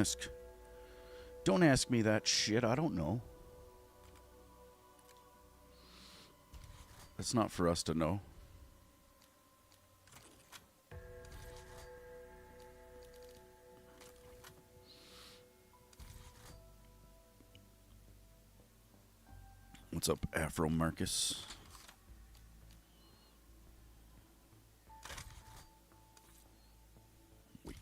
ask. Don't ask me that shit. I don't know. It's not for us to know. What's up, Afro Marcus? Wait.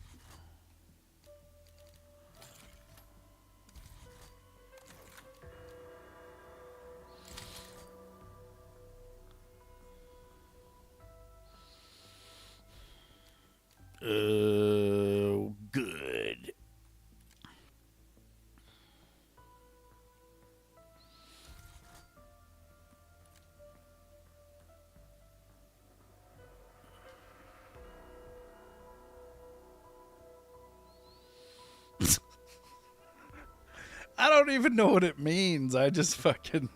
Good. I don't even know what it means. I just fucking...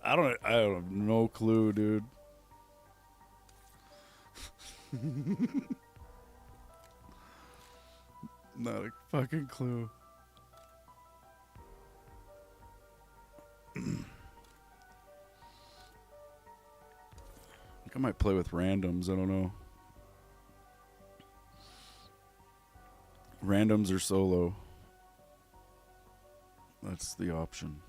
I have no clue, dude. Not a fucking clue. I might play with randoms. I don't know. Randoms or solo. That's the option.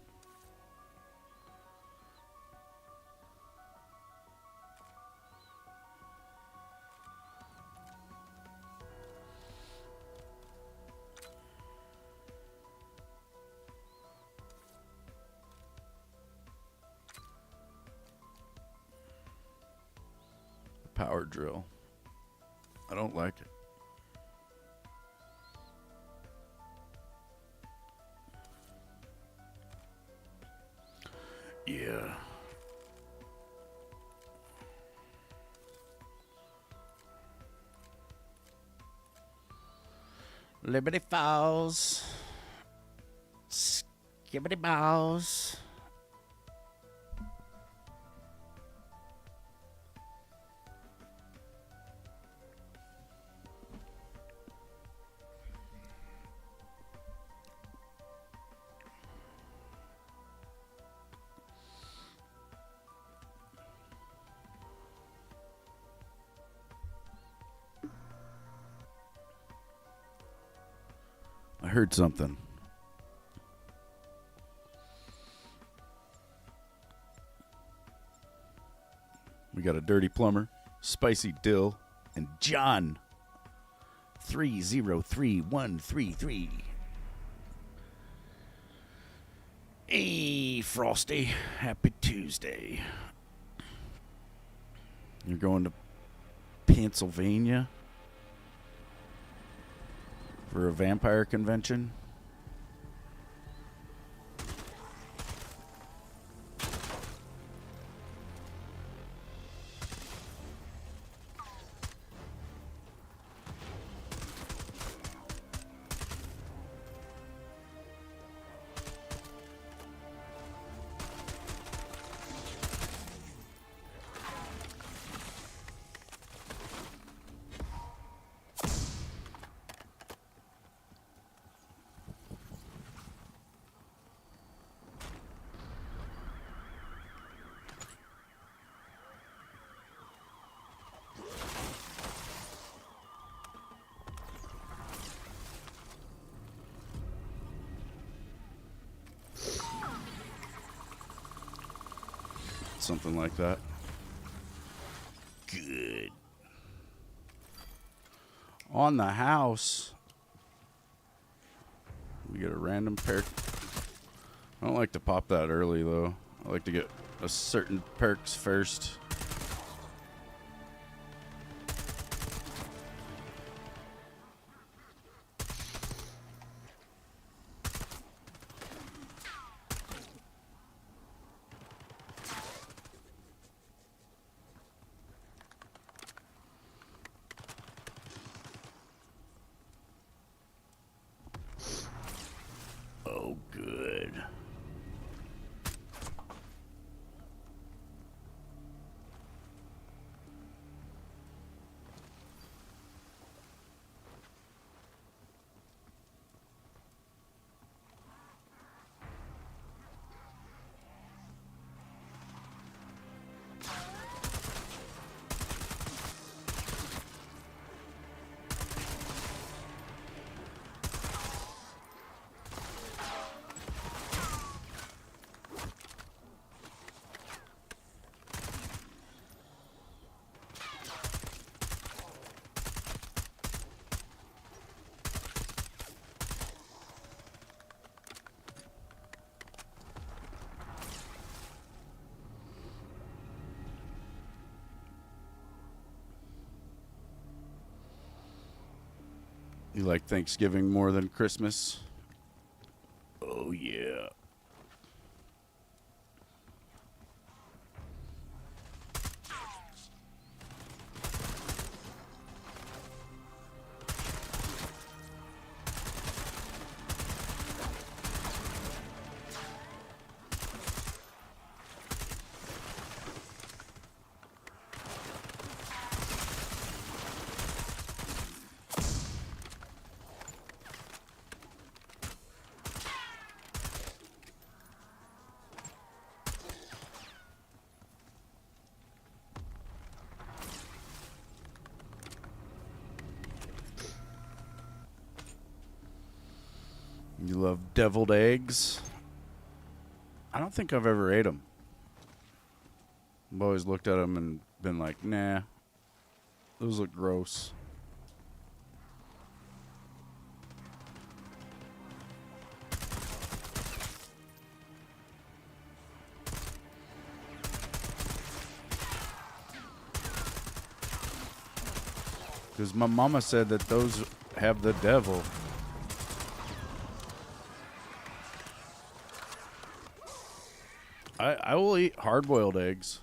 Power drill. I don't like it. Yeah. Liberty Falls. Skibidi Balls. I heard something. We got a dirty plumber, spicy dill, and John 303133. Hey, Frosty. Happy Tuesday. You're going to Pennsylvania for a vampire convention? Something like that. Good. On the house, we get a random perk. I don't like to pop that early, though. I like to get a certain perks first. Oh, good. You like Thanksgiving more than Christmas? Oh, yeah. You love deviled eggs? I don't think I've ever ate them. I've always looked at them and been like, nah, those look gross. Because my mama said that those have the devil. I will eat hard-boiled eggs.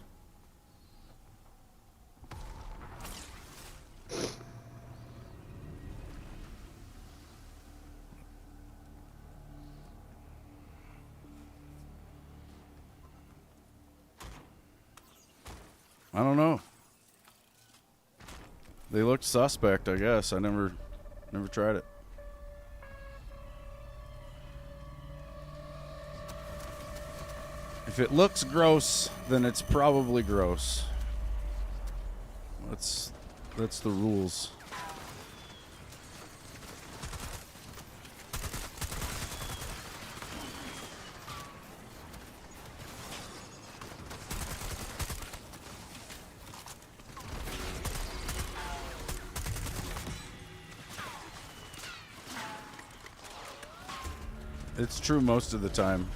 I don't know. They looked suspect, I guess. I never tried it. If it looks gross, then it's probably gross. That's the rules. It's true most of the time.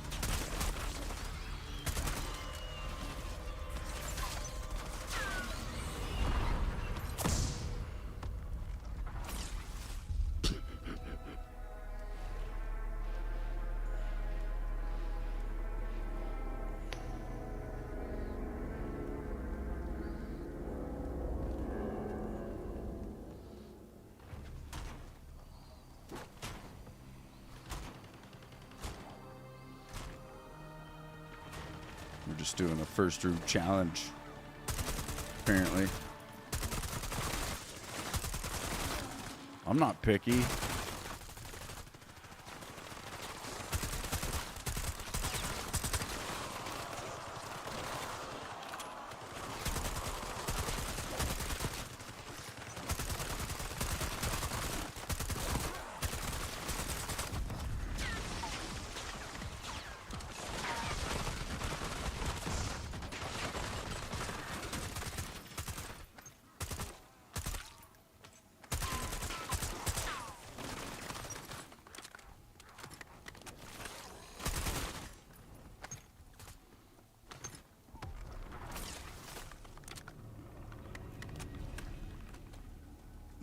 We're just doing a first room challenge, apparently. I'm not picky.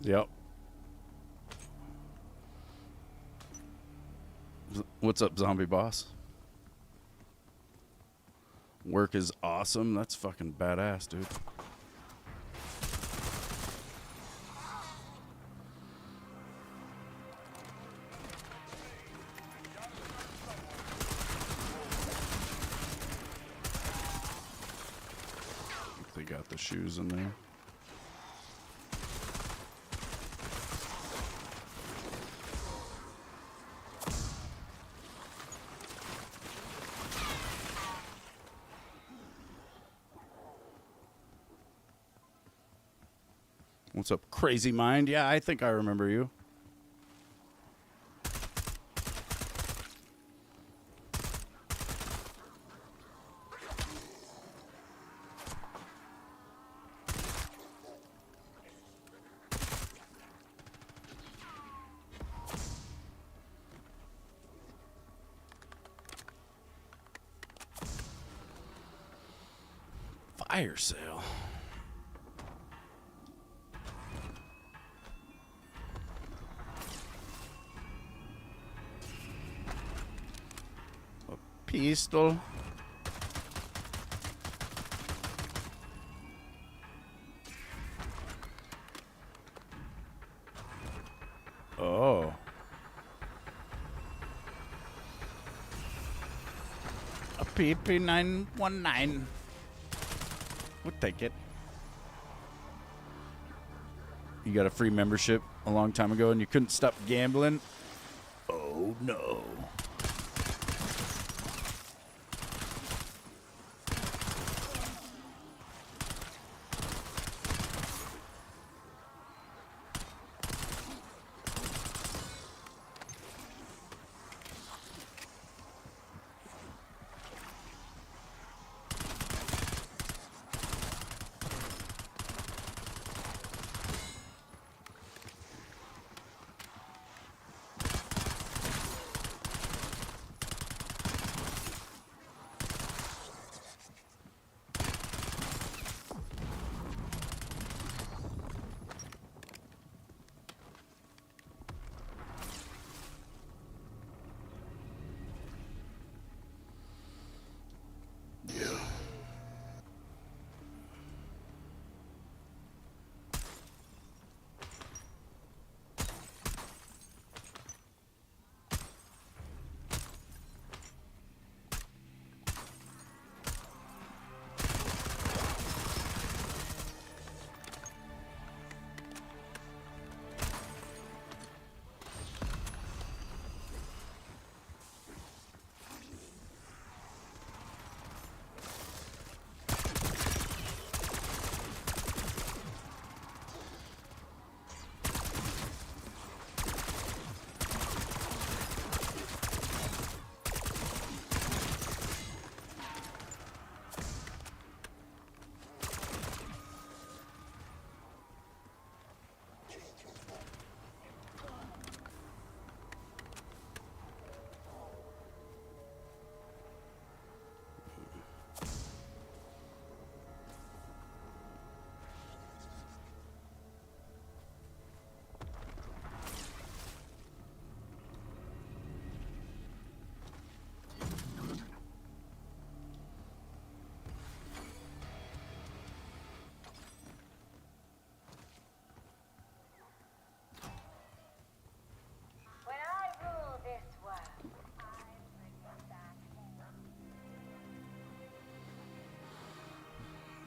Yep. What's up, zombie boss? Work is awesome. That's fucking badass, dude. They got the shoes in there. What's up, Crazy Mind? Yeah, I think I remember you. Fire sale. Pistol. Oh. A PP919. We'll take it. You got a free membership a long time ago and you couldn't stop gambling? Oh, no.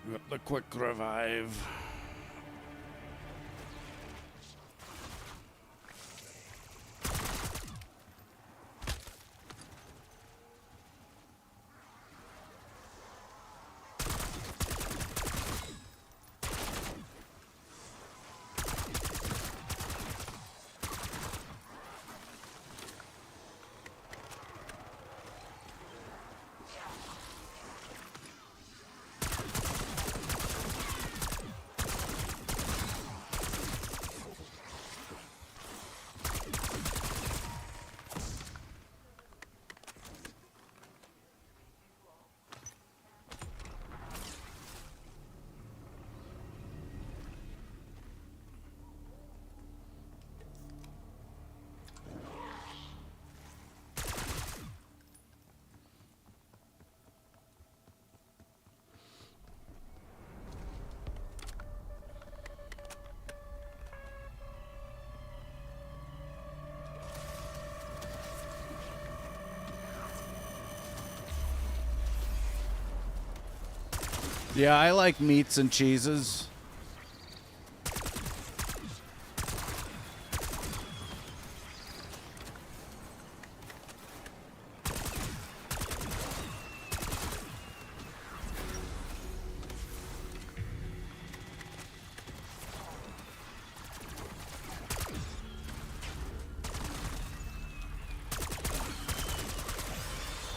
Got the quick revive. Yeah, I like meats and cheeses.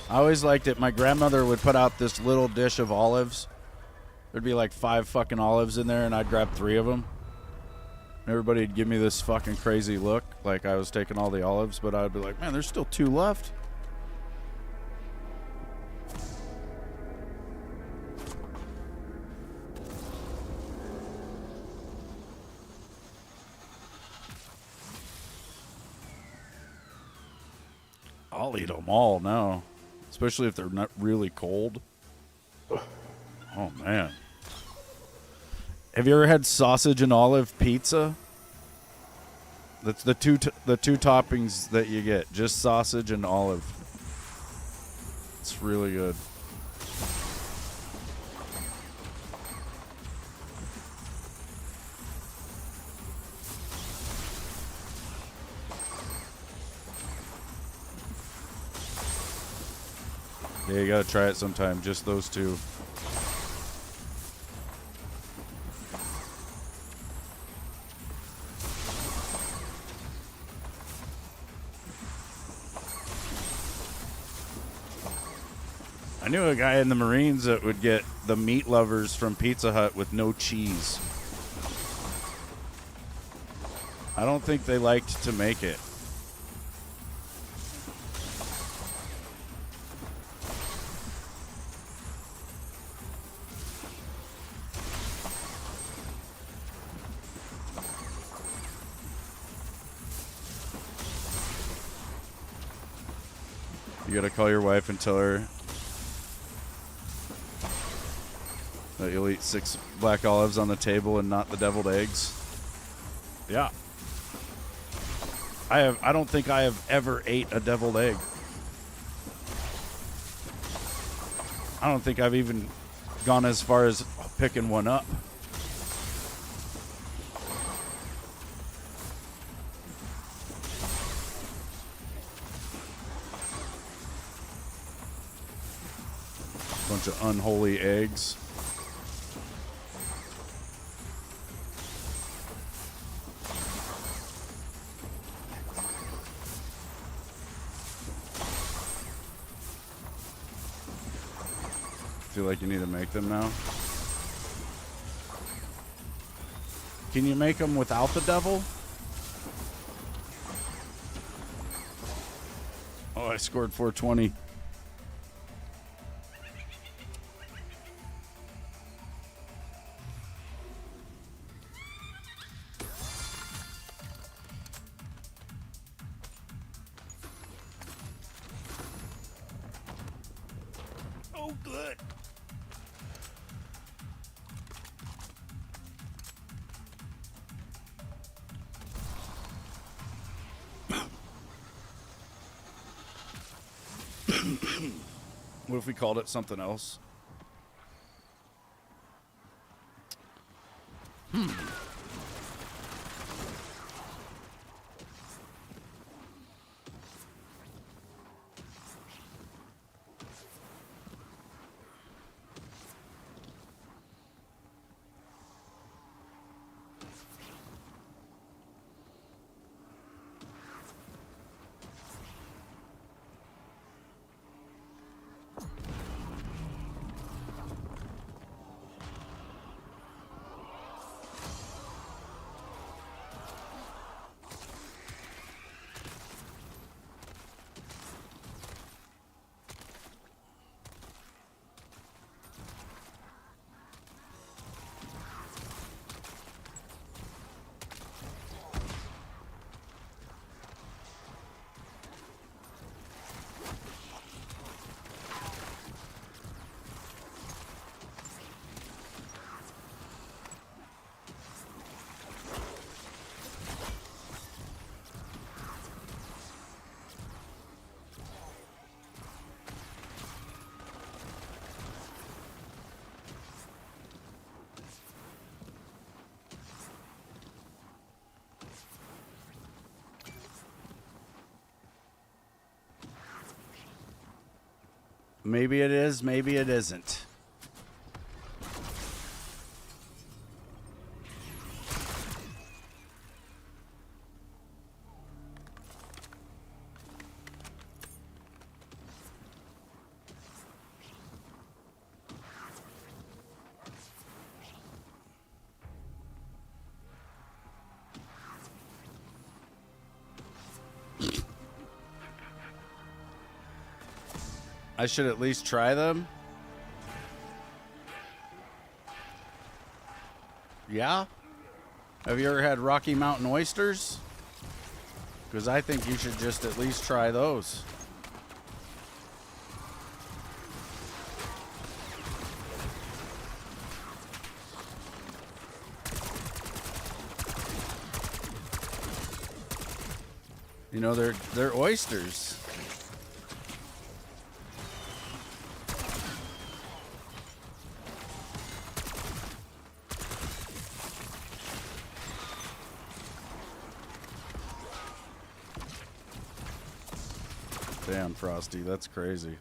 I always liked it. My grandmother would put out this little dish of olives. There'd be like 5 fucking olives in there, and I'd grab 3 of them. Everybody would give me this fucking crazy look, like I was taking all the olives, but I'd be like, man, there's still 2 left. I'll eat them all now. especially if they're not really cold. Oh man. Have you ever had sausage and olive pizza? That's the two toppings that you get, just sausage and olive. It's really good. Yeah, you gotta try it sometime, just those two. I knew a guy in the Marines that would get the meat lovers from Pizza Hut with no cheese. I don't think they liked to make it. You gotta call your wife and tell her that you'll eat 6 black olives on the table and not the deviled eggs. Yeah. I don't think I have ever ate a deviled egg. I don't think I've even gone as far as picking one up. Bunch of unholy eggs. Feel like you need to make them now. Can you make them without the devil? Oh, I scored 420. Oh, good. What if we called it something else? Maybe it is, maybe it isn't. I should at least try them. Yeah? Have you ever had Rocky Mountain oysters? Because I think you should just at least try those. You know, they're oysters. Damn, Frosty, that's crazy.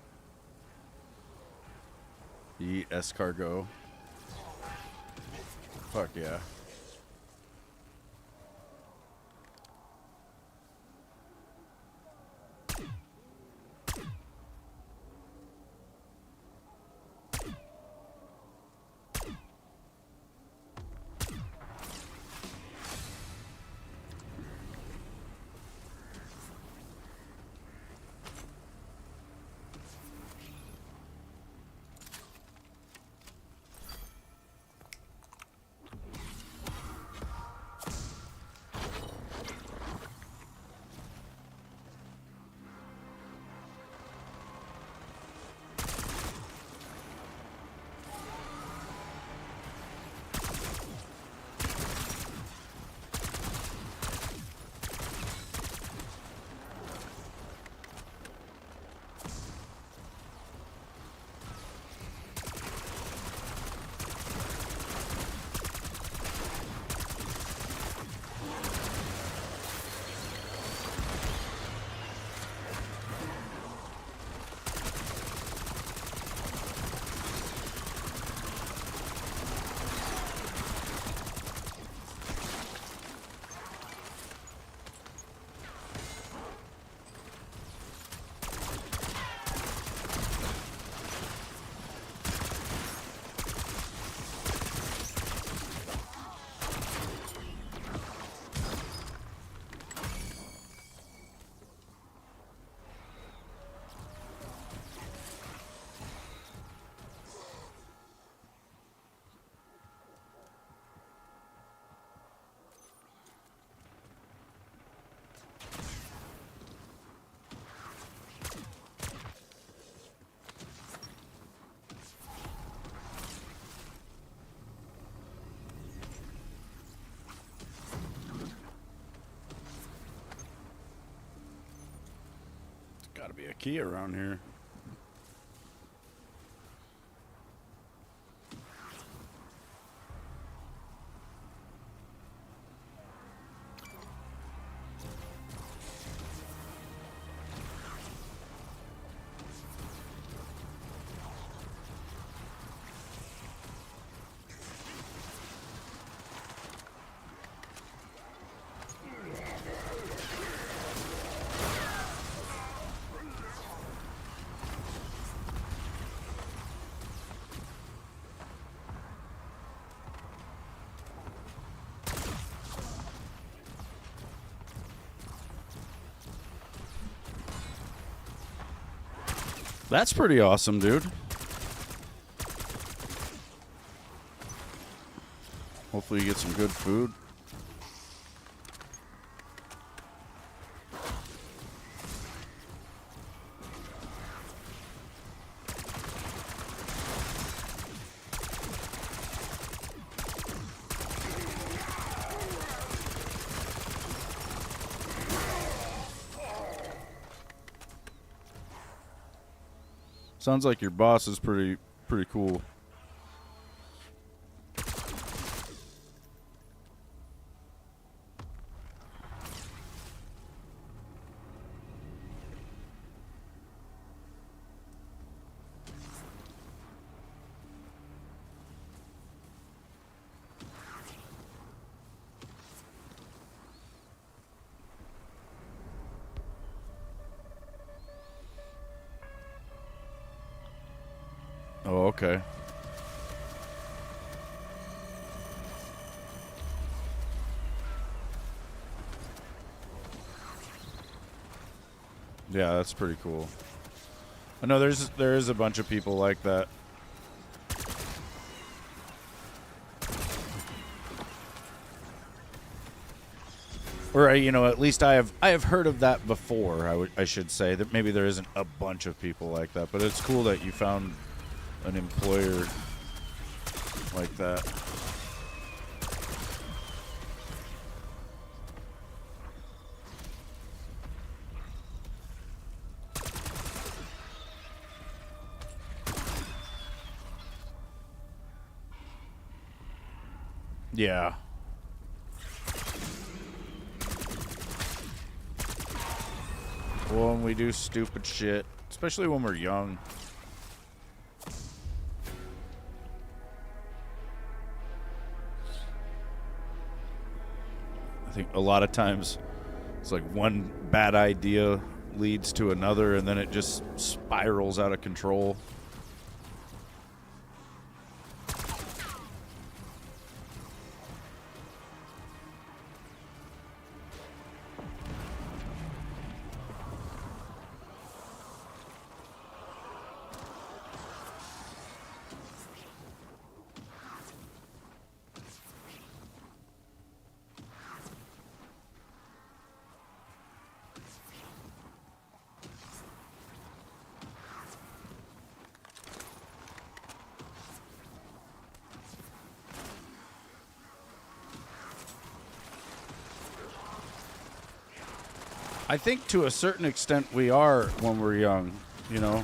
You eat escargot. Fuck yeah. Gotta be a key around here. That's pretty awesome, dude. Hopefully you get some good food. Sounds like your boss is pretty cool. Oh, okay. Yeah, that's pretty cool. I know there is a bunch of people like that. Or you know, at least I have heard of that before. I should say that maybe there isn't a bunch of people like that, but it's cool that you found an employer like that. Yeah. Well, when we do stupid shit, especially when we're young. I think a lot of times it's like one bad idea leads to another, and then it just spirals out of control. I think to a certain extent we are when we're young, you know?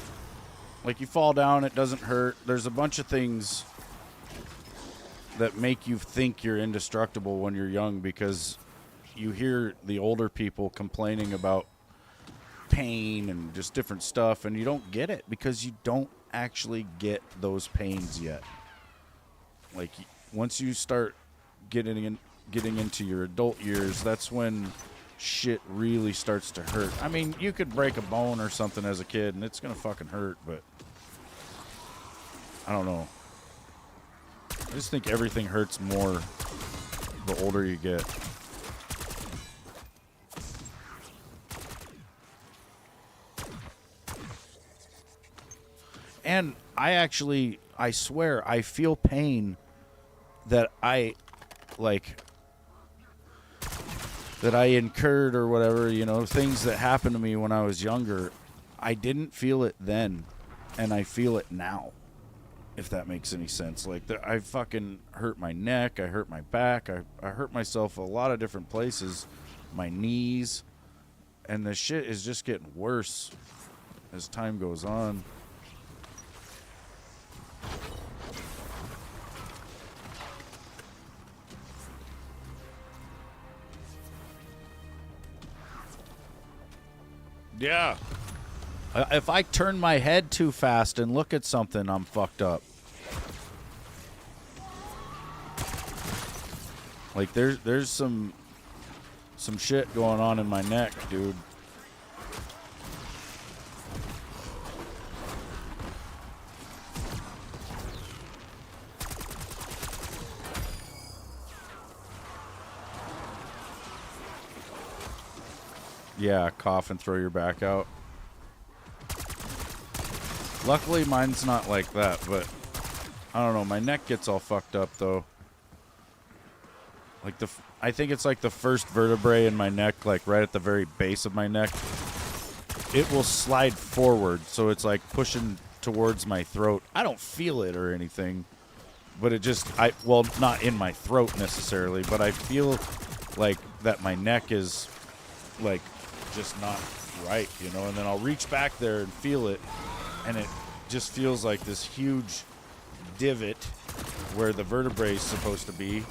Like you fall down, it doesn't hurt. There's a bunch of things that make you think you're indestructible when you're young because you hear the older people complaining about pain and just different stuff, and you don't get it because you don't actually get those pains yet. Like once you start getting into your adult years, that's when shit really starts to hurt. I mean, you could break a bone or something as a kid and it's gonna fucking hurt, but I don't know. I just think everything hurts more the older you get. And I swear, I feel pain that I incurred or whatever, you know, things that happened to me when I was younger. I didn't feel it then, and I feel it now, if that makes any sense. Like, I fucking hurt my neck, I hurt my back, I hurt myself a lot of different places, my knees, and the shit is just getting worse as time goes on. Yeah. If I turn my head too fast and look at something, I'm fucked up. Like there's some shit going on in my neck, dude. Yeah, cough and throw your back out. Luckily, mine's not like that, but I don't know. My neck gets all fucked up, though. Like I think it's like the first vertebrae in my neck, like right at the very base of my neck. It will slide forward, so it's like pushing towards my throat. I don't feel it or anything, but it just, well, not in my throat necessarily, but I feel like that my neck is like just not right, you know, and then I'll reach back there and feel it, and it just feels like this huge divot where the vertebrae is supposed to be,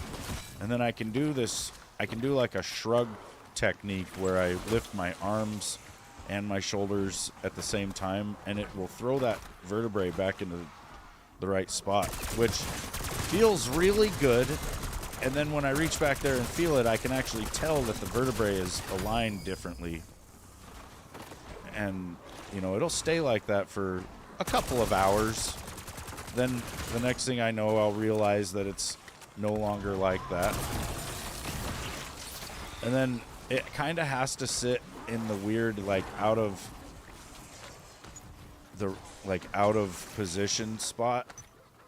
and then I can do like a shrug technique where I lift my arms and my shoulders at the same time, and it will throw that vertebrae back into the right spot, which feels really good. And then when I reach back there and feel it, I can actually tell that the vertebrae is aligned differently. And, you know, it'll stay like that for a couple of hours. Then the next thing I know, I'll realize that it's no longer like that. And then it kind of has to sit in the weird, like, out of position spot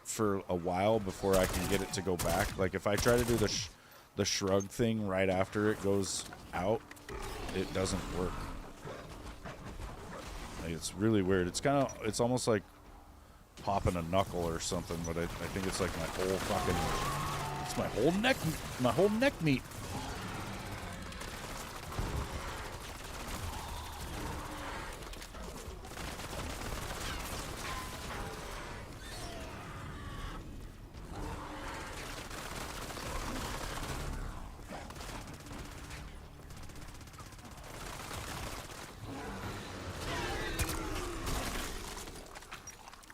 for a while before I can get it to go back. Like, if I try to do the shrug thing right after it goes out, it doesn't work. Like, it's really weird. It's almost like popping a knuckle or something, but I think it's like my whole neck meat.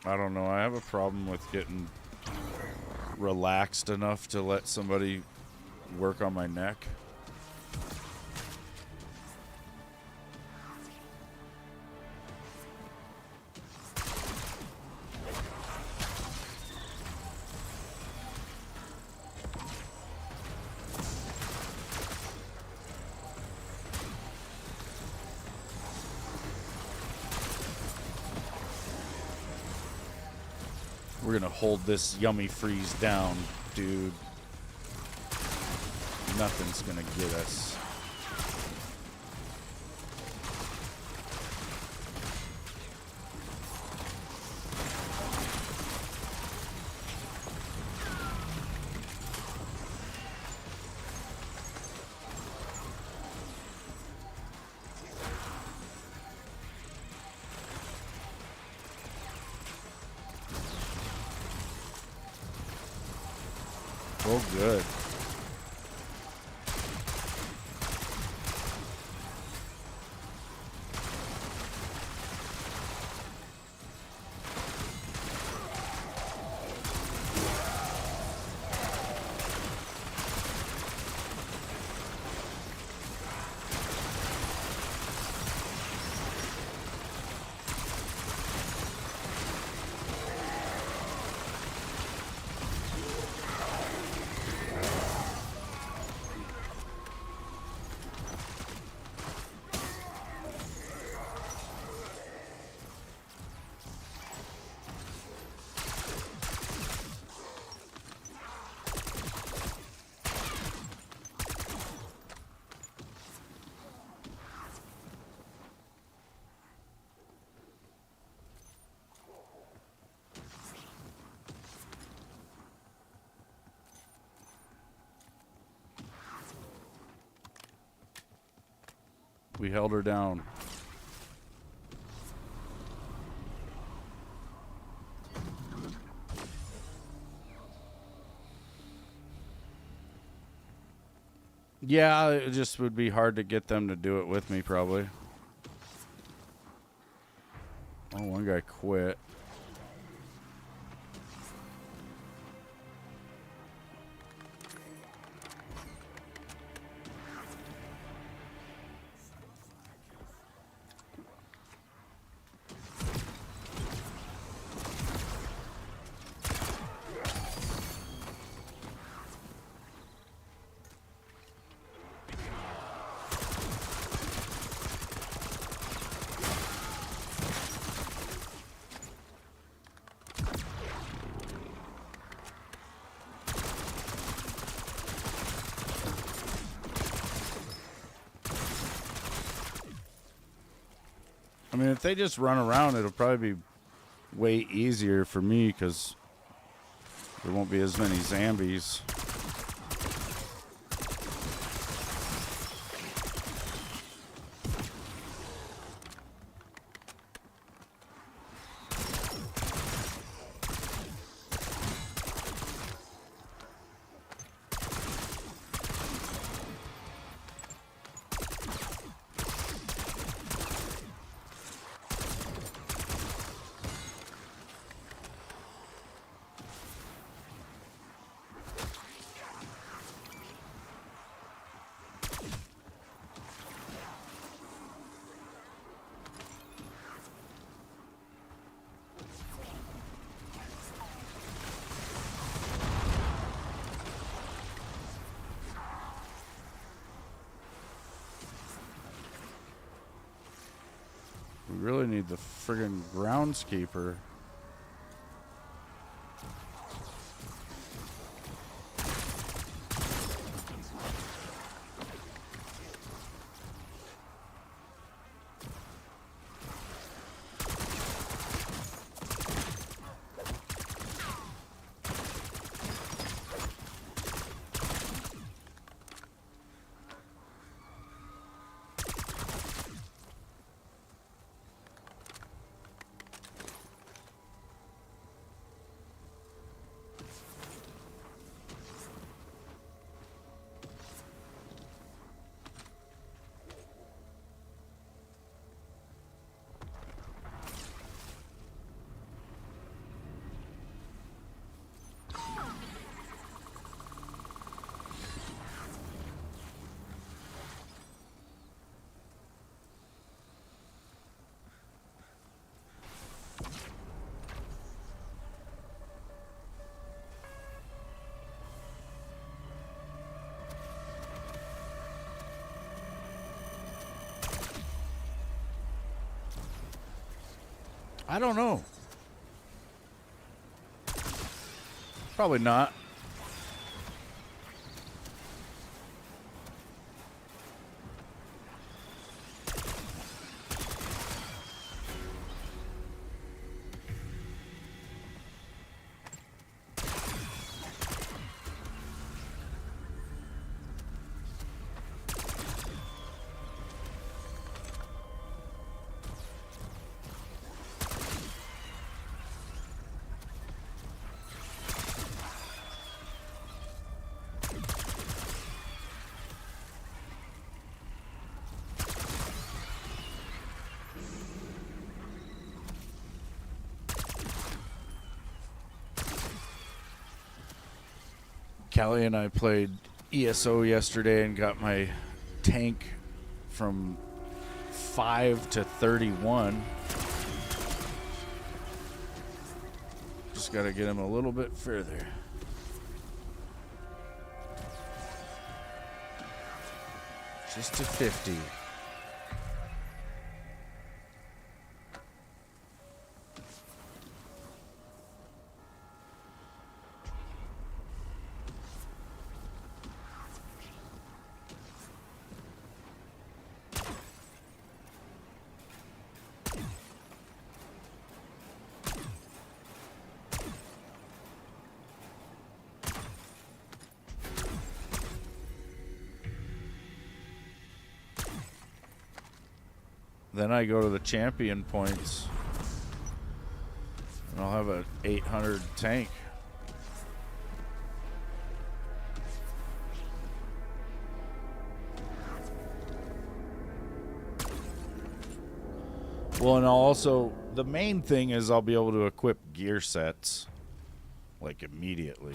I don't know. I have a problem with getting relaxed enough to let somebody work on my neck. We're gonna hold this yummy freeze down, dude. Nothing's gonna get us. Oh, good. We held her down. Yeah, it just would be hard to get them to do it with me, probably. Oh, one guy quit. I mean, if they just run around, it'll probably be way easier for me because there won't be as many zombies. We really need the friggin' groundskeeper. I don't know. Probably not. Callie and I played ESO yesterday and got my tank from 5 to 31. Just got to get him a little bit further. Just to 50. Then I go to the champion points, and I'll have an 800 tank. Well, and I'll also, the main thing is I'll be able to equip gear sets, like, immediately.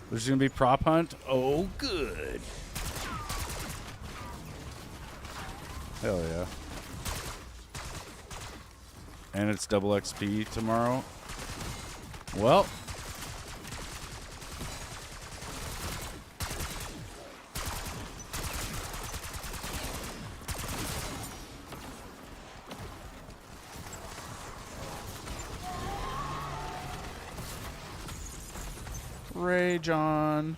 There's going to be prop hunt? Oh, good. Hell yeah. And it's double XP tomorrow. Well. Rage on.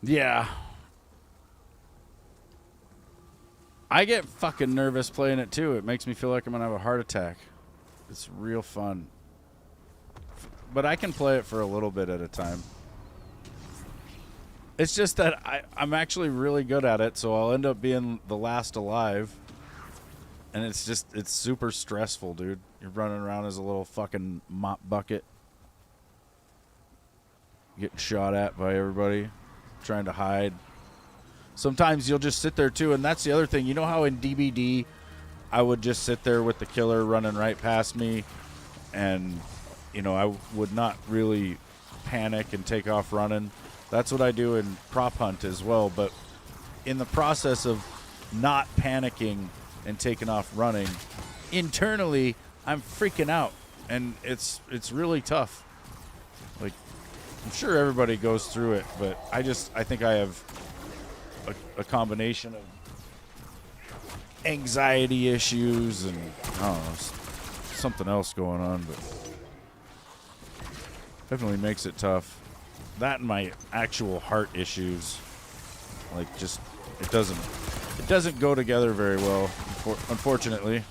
Yeah. I get fucking nervous playing it too. It makes me feel like I'm gonna have a heart attack. It's real fun. But I can play it for a little bit at a time. It's just that I'm actually really good at it, so I'll end up being the last alive. And it's super stressful, dude. You're running around as a little fucking mop bucket, getting shot at by everybody, trying to hide. Sometimes you'll just sit there too, and that's the other thing. You know how in DBD I would just sit there with the killer running right past me, and I would not really panic and take off running. That's what I do in Prop Hunt as well, but in the process of not panicking and taking off running, internally I'm freaking out, and it's really tough. Like, I'm sure everybody goes through it, but I think I have a combination of anxiety issues and I don't know, something else going on, but definitely makes it tough. That and my actual heart issues, like, just it doesn't go together very well, unfortunately.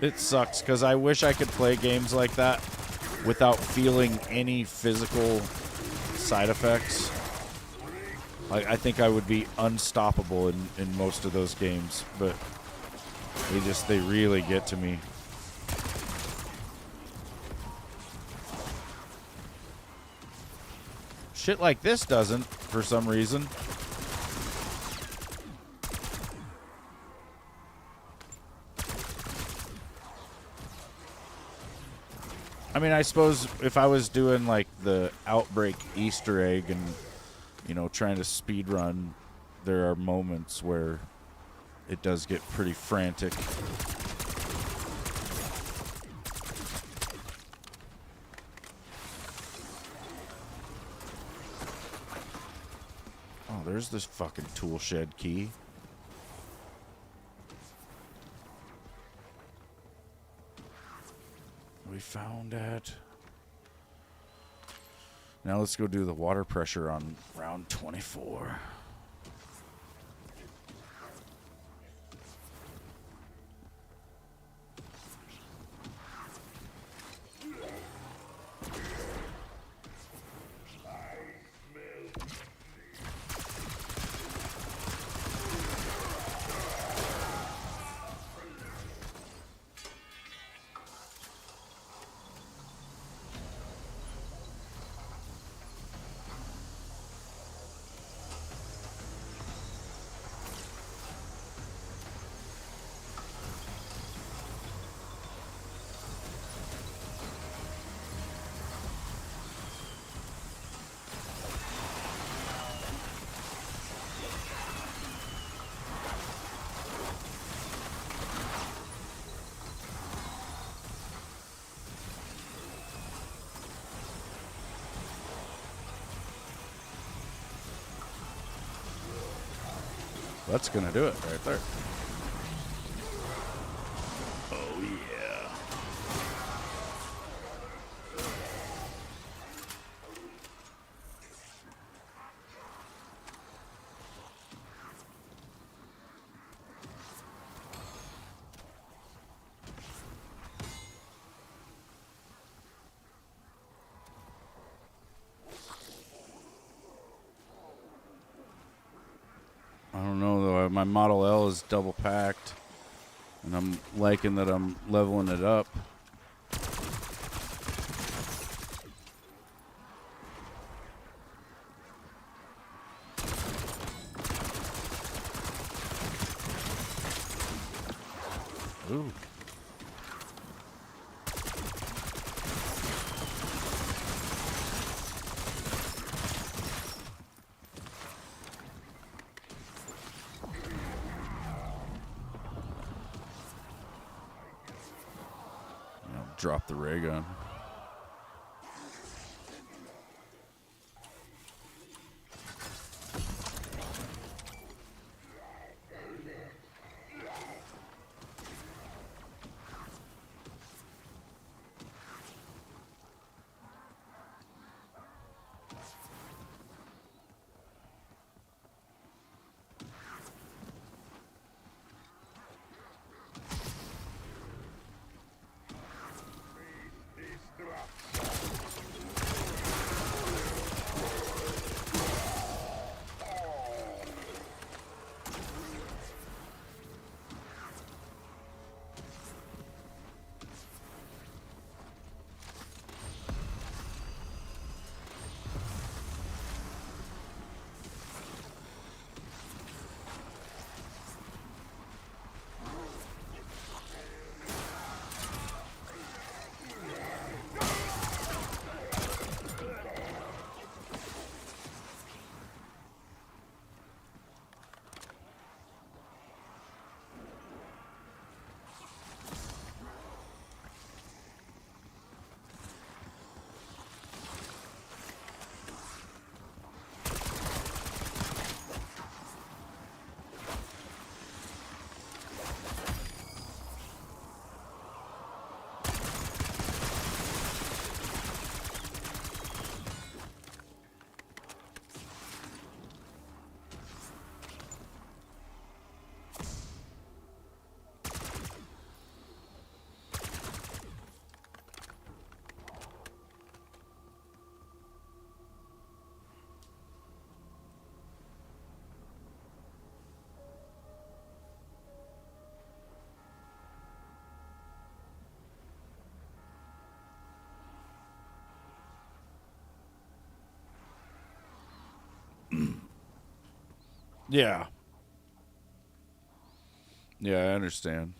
It sucks because I wish I could play games like that without feeling any physical side effects. Like, I think I would be unstoppable in most of those games, but they really get to me. Shit like this doesn't, for some reason. I mean, I suppose if I was doing like the Outbreak Easter egg and, trying to speed run, there are moments where it does get pretty frantic. Oh, there's this fucking tool shed key. We found that. Now let's go do the water pressure on round 24. That's gonna do it right there. Oh yeah. I don't know though. My Model L is double packed, and I'm liking that I'm leveling it up. Ooh. Drop the ray gun. Yeah. Yeah, I understand.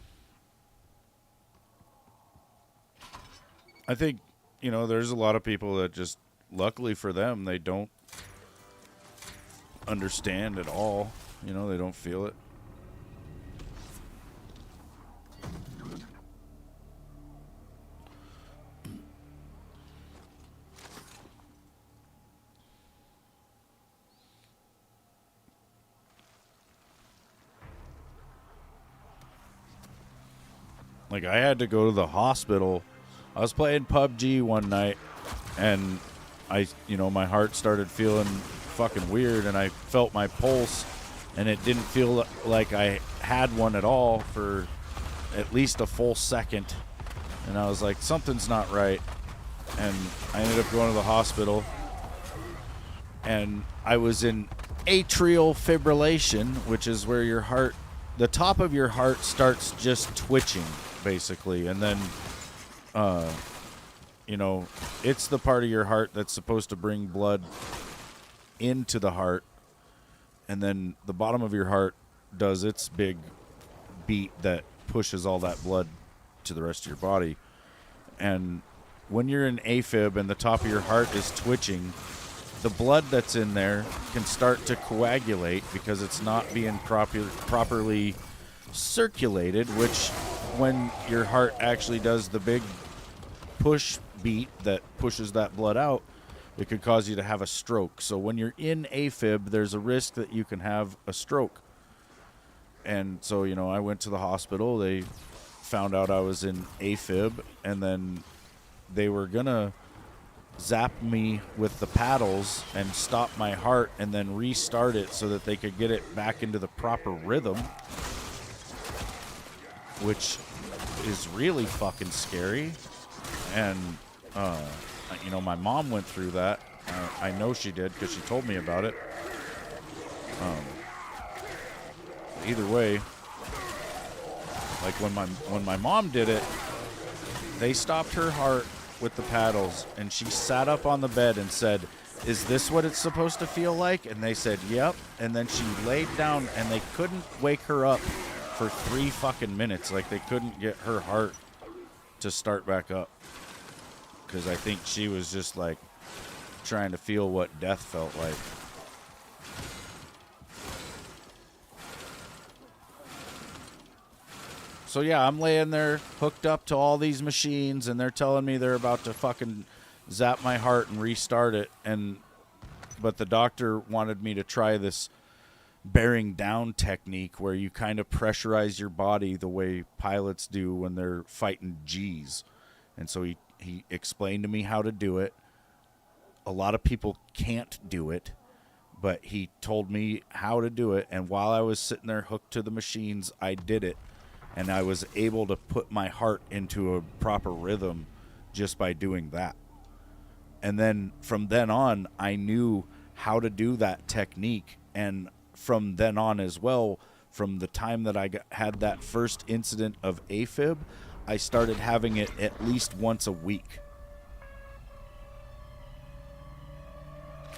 I think, there's a lot of people that just, luckily for them, they don't understand at all. They don't feel it. Like, I had to go to the hospital. I was playing PUBG one night, and my heart started feeling fucking weird, and I felt my pulse, and it didn't feel like I had one at all for at least a full second. And I was like, something's not right. And I ended up going to the hospital, and I was in atrial fibrillation, which is where the top of your heart starts just twitching, basically. And then, it's the part of your heart that's supposed to bring blood into the heart. And then the bottom of your heart does its big beat that pushes all that blood to the rest of your body. And when you're in AFib and the top of your heart is twitching, the blood that's in there can start to coagulate because it's not being properly circulated, which when your heart actually does the big push beat that pushes that blood out, it could cause you to have a stroke. So when you're in AFib, there's a risk that you can have a stroke. And so, I went to the hospital. They found out I was in AFib, and then they were going to zap me with the paddles and stop my heart and then restart it so that they could get it back into the proper rhythm, which is really fucking scary. And, my mom went through that. I know she did because she told me about it. Either way, like when my mom did it, they stopped her heart with the paddles, and she sat up on the bed and said, "Is this what it's supposed to feel like?" And they said, "Yep." And then she laid down, and they couldn't wake her up for 3 fucking minutes. Like, they couldn't get her heart to start back up, because I think she was just like trying to feel what death felt like. So yeah, I'm laying there hooked up to all these machines, and they're telling me they're about to fucking zap my heart and restart it. But the doctor wanted me to try this bearing down technique where you kind of pressurize your body the way pilots do when they're fighting G's. And so he explained to me how to do it. A lot of people can't do it, but he told me how to do it. And while I was sitting there hooked to the machines, I did it. And I was able to put my heart into a proper rhythm just by doing that. And then from then on, I knew how to do that technique. And from then on as well, from the time that I had that first incident of AFib, I started having it at least once a week.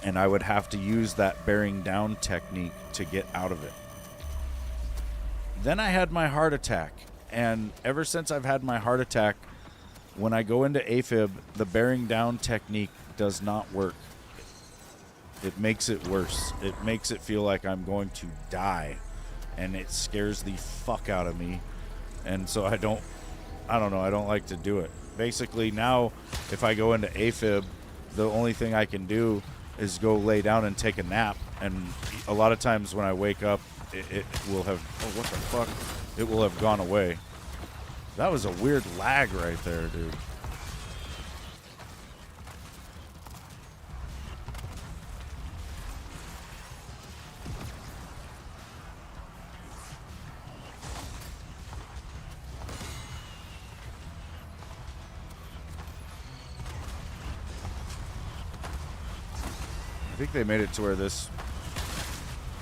And I would have to use that bearing down technique to get out of it. Then I had my heart attack, and ever since I've had my heart attack, when I go into AFib, the bearing down technique does not work. It makes it worse. It makes it feel like I'm going to die, and it scares the fuck out of me. And so I don't like to do it. Basically, now, if I go into AFib, the only thing I can do is go lay down and take a nap, and a lot of times when I wake up, it will have, oh, what the fuck? It will have gone away. That was a weird lag right there, dude. I think they made it to where this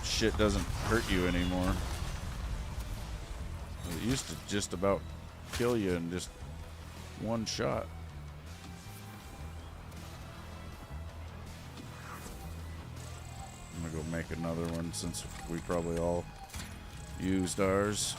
shit doesn't hurt you anymore. It used to just about kill you in just one shot. I'm gonna go make another one since we probably all used ours.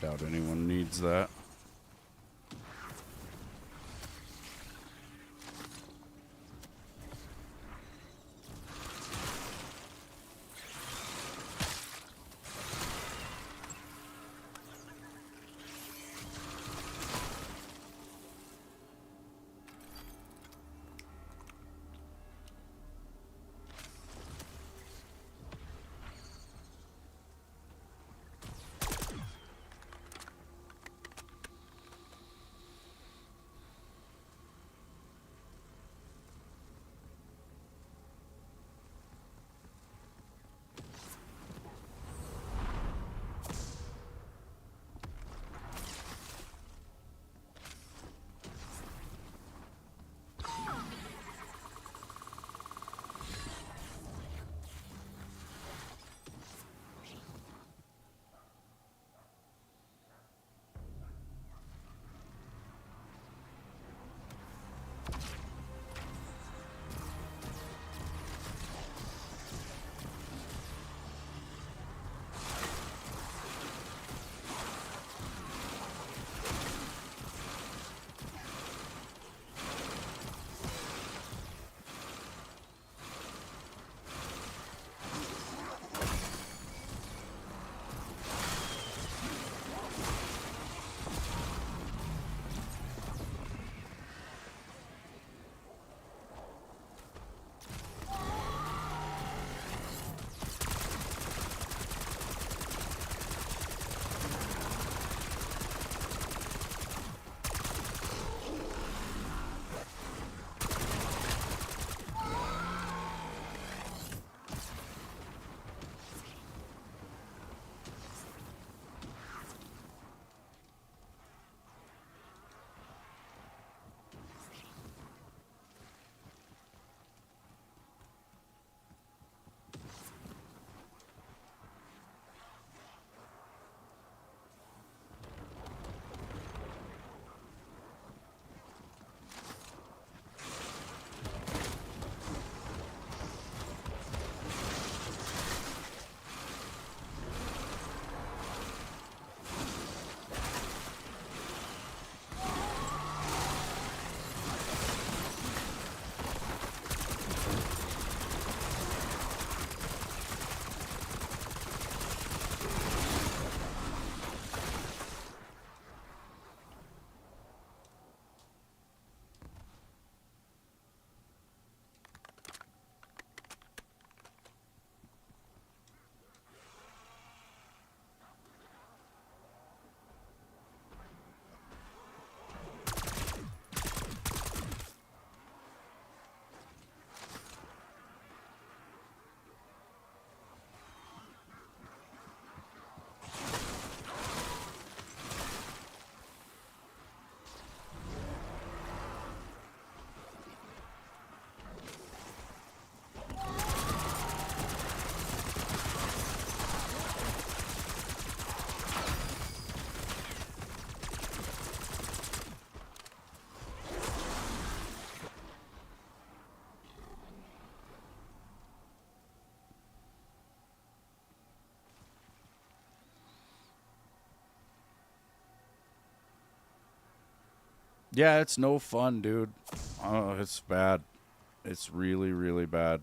Doubt anyone needs that. Yeah, it's no fun, dude. Oh, it's bad. It's really, really bad.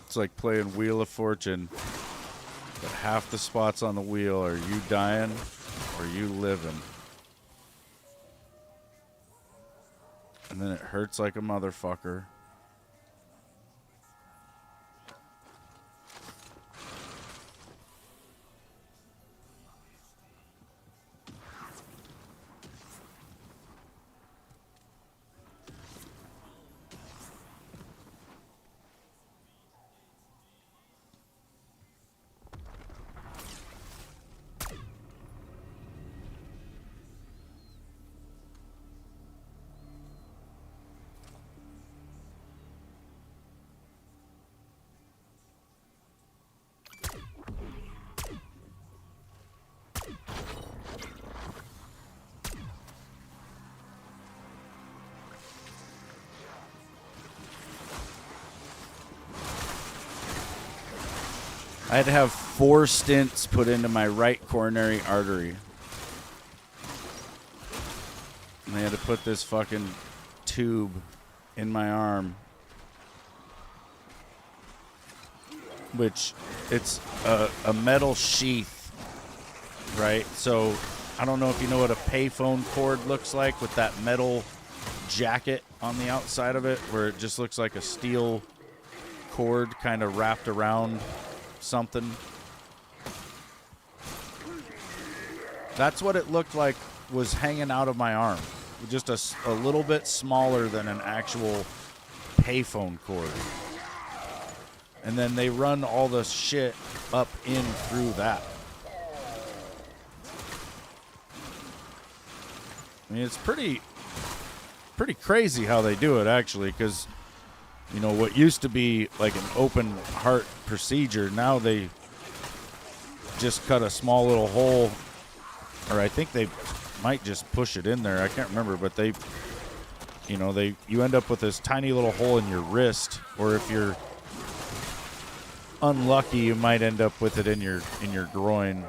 It's like playing Wheel of Fortune, but half the spots on the wheel are you dying or you living. And then it hurts like a motherfucker. I had to have 4 stents put into my right coronary artery. And they had to put this fucking tube in my arm. Which, it's a metal sheath, right? So, I don't know if you know what a payphone cord looks like with that metal jacket on the outside of it, where it just looks like a steel cord kind of wrapped around something. That's what it looked like was hanging out of my arm. Just a little bit smaller than an actual payphone cord. And then they run all the shit up in through that. I mean, it's pretty crazy how they do it, actually, because, you know, what used to be like an open heart procedure, now they just cut a small little hole, or I think they might just push it in there. I can't remember, but they, you know, you end up with this tiny little hole in your wrist, or if you're unlucky, you might end up with it in your groin.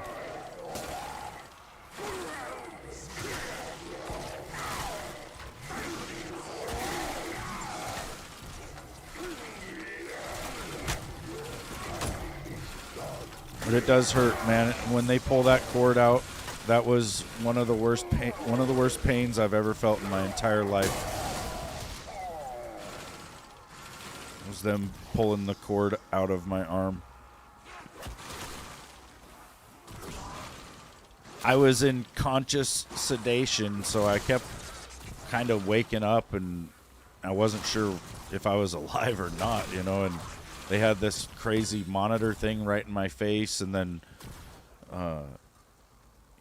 But it does hurt, man. When they pull that cord out, that was one of the worst pains I've ever felt in my entire life. It was them pulling the cord out of my arm. I was in conscious sedation, so I kept kind of waking up, and I wasn't sure if I was alive or not, you know, and they had this crazy monitor thing right in my face, and then,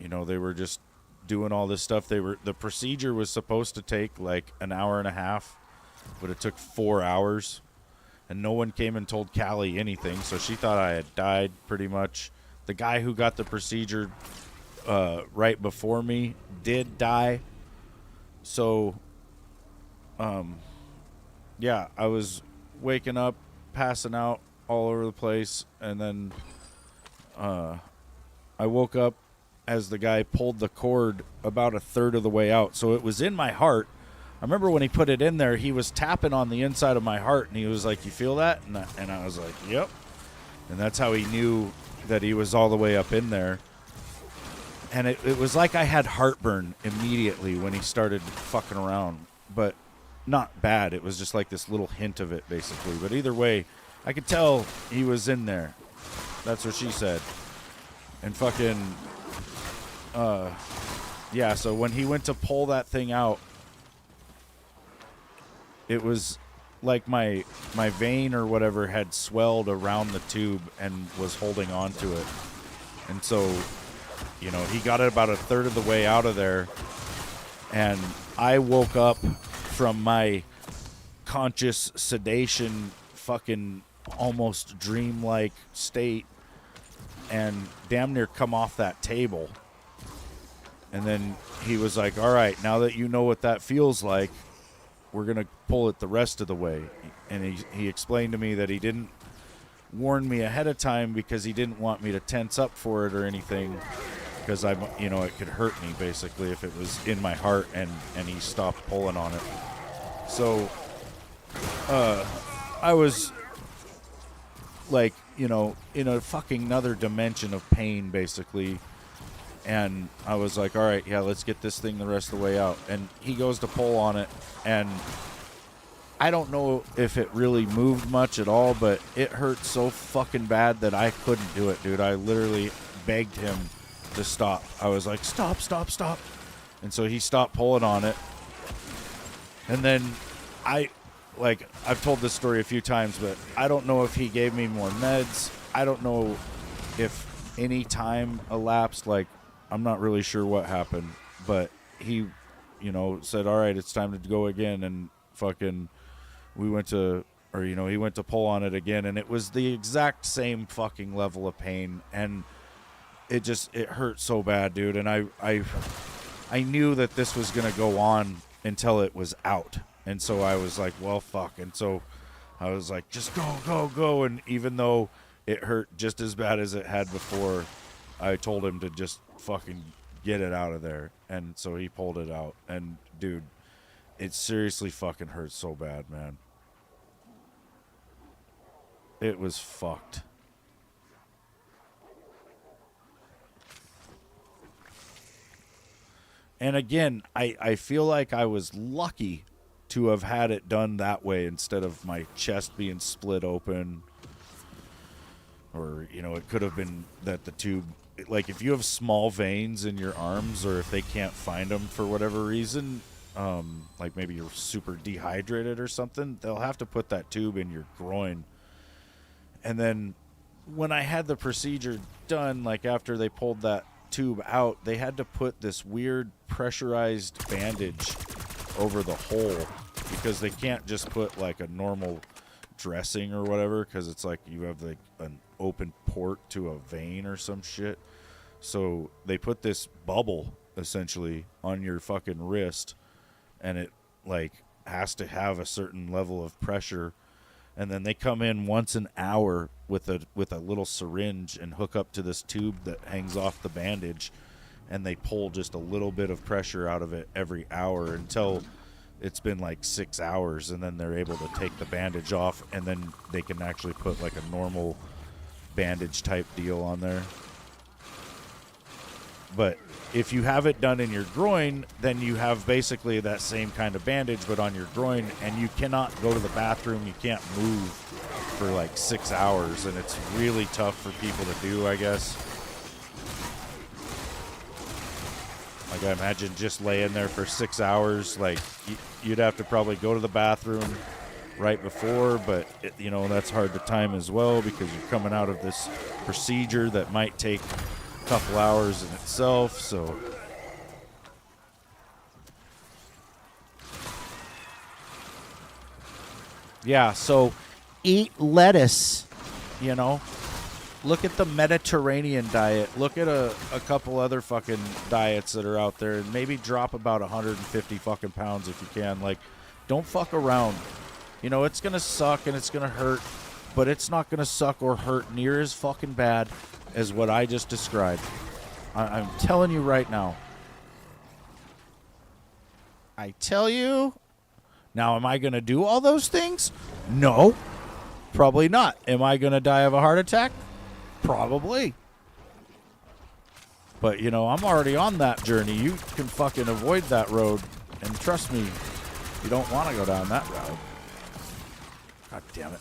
you know, they were just doing all this stuff. The procedure was supposed to take like an hour and a half, but it took 4 hours, and no one came and told Callie anything, so she thought I had died pretty much. The guy who got the procedure right before me did die, so, yeah, I was waking up, passing out all over the place, and then I woke up as the guy pulled the cord about a third of the way out. So it was in my heart. I remember when he put it in there, he was tapping on the inside of my heart, and he was like, "You feel that?" And I was like, "Yep." And that's how he knew that he was all the way up in there. And it was like I had heartburn immediately when he started fucking around, but not bad. It was just like this little hint of it, basically. But either way, I could tell he was in there. That's what she said. And fucking, yeah, so when he went to pull that thing out, it was like my vein or whatever had swelled around the tube and was holding on to it. And so, you know, he got it about a third of the way out of there, and I woke up from my conscious sedation, fucking almost dreamlike state, and damn near come off that table. And then he was like, "All right, now that you know what that feels like, we're going to pull it the rest of the way." And he explained to me that he didn't warn me ahead of time because he didn't want me to tense up for it or anything, because you know, it could hurt me basically if it was in my heart, and he stopped pulling on it. So I was like, you know, in a fucking another dimension of pain basically, and I was like, all right, yeah, let's get this thing the rest of the way out. And he goes to pull on it, and I don't know if it really moved much at all, but it hurt so fucking bad that I couldn't do it, dude. I literally begged him to stop. I was like, stop. And so he stopped pulling on it. And then I've told this story a few times, but I don't know if he gave me more meds. I don't know if any time elapsed. Like, I'm not really sure what happened, but he, you know, said, all right, it's time to go again. And fucking, he went to pull on it again, and it was the exact same fucking level of pain. And it hurt so bad, dude. And I knew that this was going to go on until it was out. And so I was like, well, fuck. And so I was like, just go. And even though it hurt just as bad as it had before. I told him to just fucking get it out of there. And so he pulled it out. And, dude, it seriously fucking hurts so bad, man. It was fucked. And again, I feel like I was lucky to have had it done that way instead of my chest being split open. Or, you know, it could have been that the tube, like if you have small veins in your arms or if they can't find them for whatever reason, like maybe you're super dehydrated or something, they'll have to put that tube in your groin. And then when I had the procedure done, like after they pulled that tube out, they had to put this weird pressurized bandage over the hole because they can't just put like a normal dressing or whatever, because it's like you have like an open port to a vein or some shit. So they put this bubble essentially on your fucking wrist, and it like has to have a certain level of pressure, and then they come in once an hour with a little syringe and hook up to this tube that hangs off the bandage, and they pull just a little bit of pressure out of it every hour until it's been like 6 hours, and then they're able to take the bandage off, and then they can actually put like a normal bandage type deal on there. But if you have it done in your groin, then you have basically that same kind of bandage but on your groin, and you cannot go to the bathroom, you can't move for like 6 hours, and it's really tough for people to do, I guess. Like, I imagine just laying there for 6 hours, like, you'd have to probably go to the bathroom right before, but, you know, that's hard to time as well because you're coming out of this procedure that might take a couple hours in itself, so. Yeah, so eat lettuce, you know. Look at the Mediterranean diet. Look at a couple other fucking diets that are out there, and maybe drop about 150 fucking pounds if you can. Like, don't fuck around. You know, it's going to suck and it's going to hurt, but it's not going to suck or hurt near as fucking bad as what I just described. I'm telling you right now. I tell you. Now, am I going to do all those things? No. Probably not. Am I going to die of a heart attack? Probably. But, you know, I'm already on that journey. You can fucking avoid that road. And trust me, you don't want to go down that road. God damn it.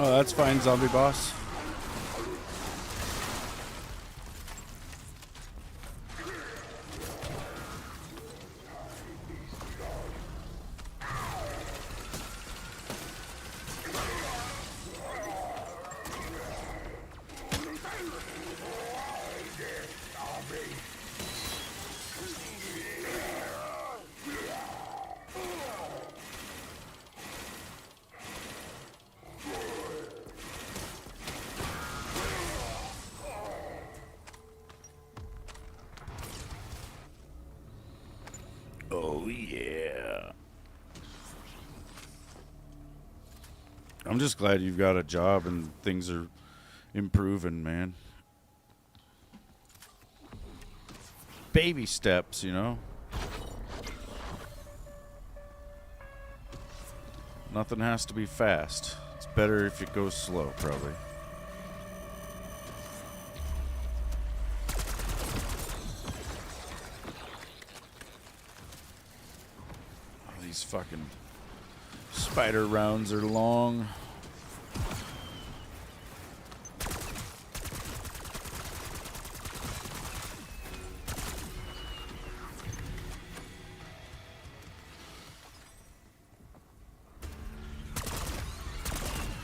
Oh, that's fine, zombie boss. Oh, yeah. I'm just glad you've got a job and things are improving, man. Baby steps, you know? Nothing has to be fast. It's better if it goes slow, probably. Oh, these fucking spider rounds are long.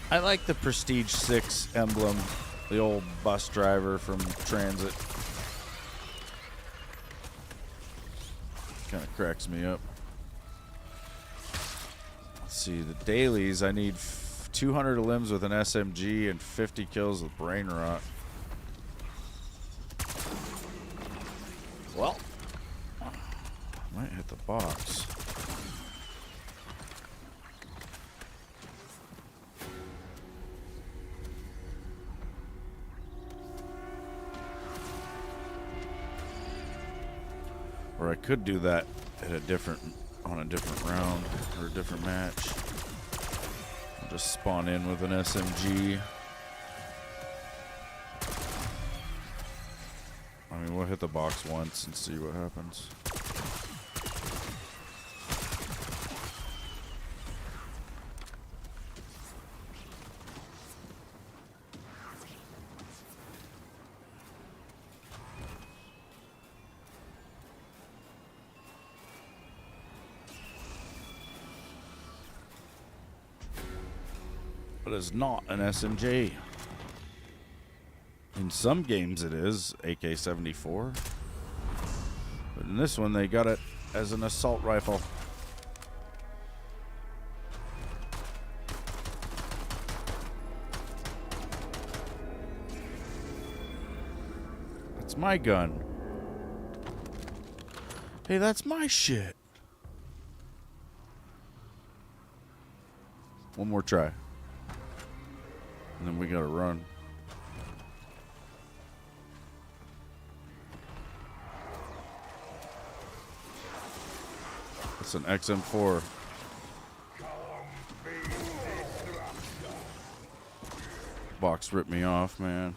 I like the Prestige 6 emblem, the old bus driver from Transit. Kind of cracks me up. Let's see, the dailies, I need 200 limbs with an SMG and 50 kills with brain rot. Well, might hit the box. Or I could do that at on a different round or a different match. I'll just spawn in with an SMG. I mean, we'll hit the box once and see what happens. But it's not an SMG. In some games it is AK-74. But in this one they got it as an assault rifle. That's my gun. Hey, that's my shit. One more try. And then we gotta run. It's an XM4. Box ripped me off, man.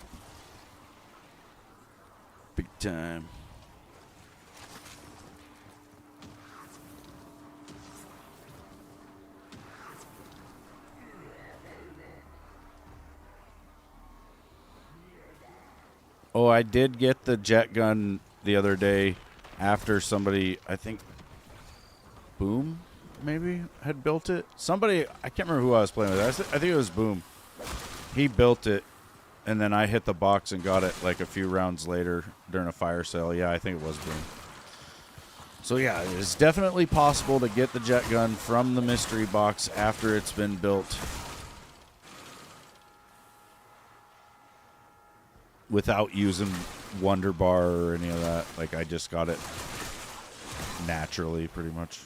Big time. Oh, I did get the jet gun the other day after somebody, I think, Boom, maybe, had built it. Somebody, I can't remember who I was playing with. I think it was Boom. He built it, and then I hit the box and got it like a few rounds later during a fire sale. Yeah, I think it was Boom. So yeah, it's definitely possible to get the jet gun from the mystery box after it's been built. Without using Wonder Bar or any of that. Like, I just got it naturally, pretty much.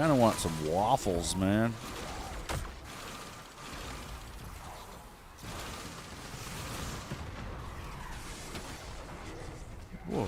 Kind of want some waffles, man. Whoa.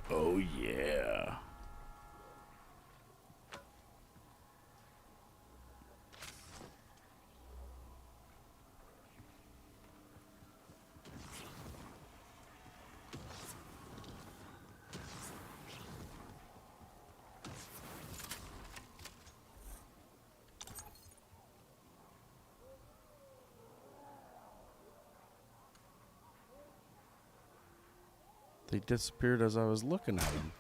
Oh, yeah. They disappeared as I was looking at them.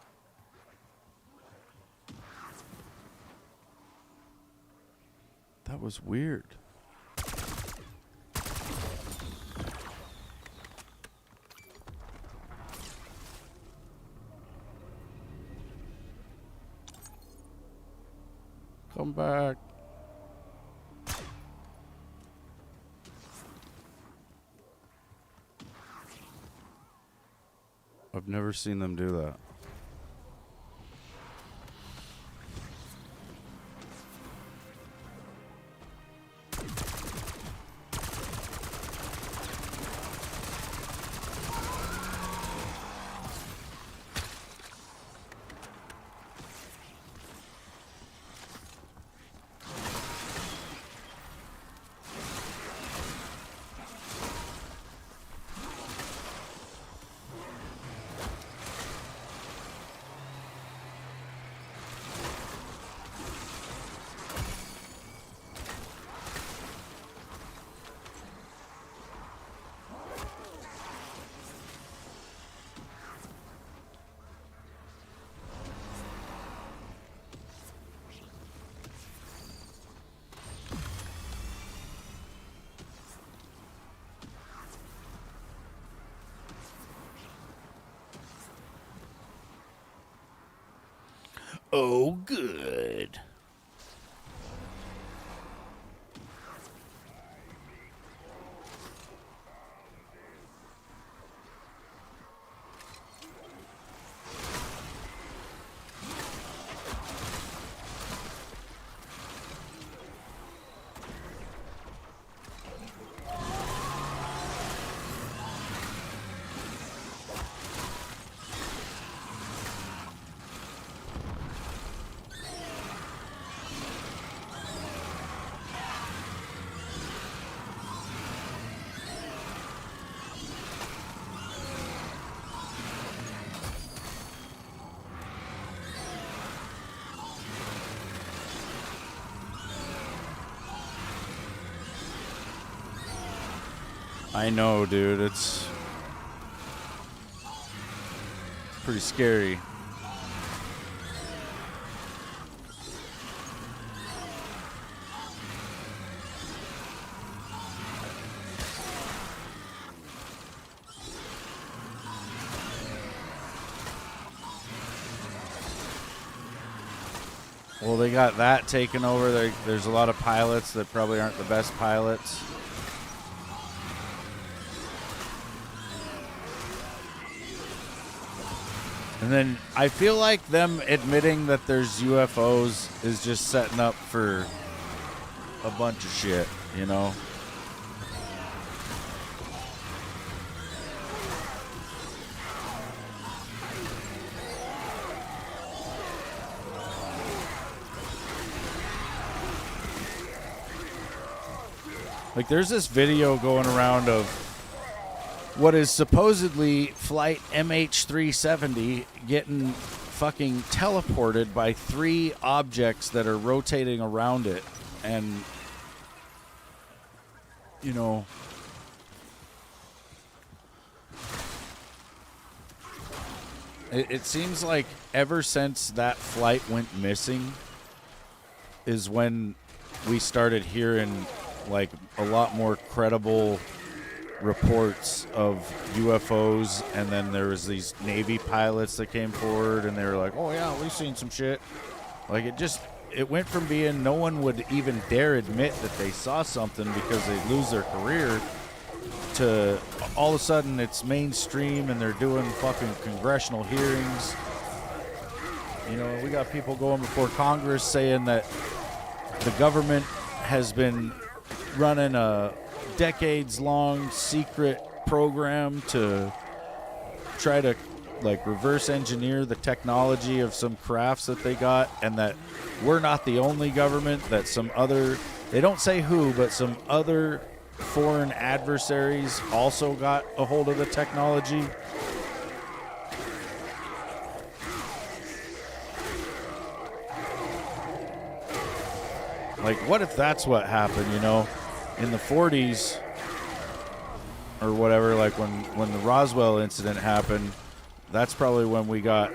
That was weird. Come back. I've never seen them do that. Oh, good. I know, dude. It's pretty scary. Well, they got that taken over. There's a lot of pilots that probably aren't the best pilots. And then I feel like them admitting that there's UFOs is just setting up for a bunch of shit, you know? Like, there's this video going around of what is supposedly flight MH370 getting fucking teleported by 3 objects that are rotating around it. And, you know, it seems like ever since that flight went missing is when we started hearing like a lot more credible reports of UFOs, and then there was these Navy pilots that came forward and they were like, oh yeah, we've seen some shit. Like, it went from being no one would even dare admit that they saw something because they'd lose their career, to all of a sudden it's mainstream and they're doing fucking congressional hearings. You know, we got people going before Congress saying that the government has been running a decades-long secret program to try to like reverse engineer the technology of some crafts that they got, and that we're not the only government, that some other, they don't say who, but some other foreign adversaries also got a hold of the technology. Like, what if that's what happened, you know? In the 40s or whatever, like when the Roswell incident happened, that's probably when we got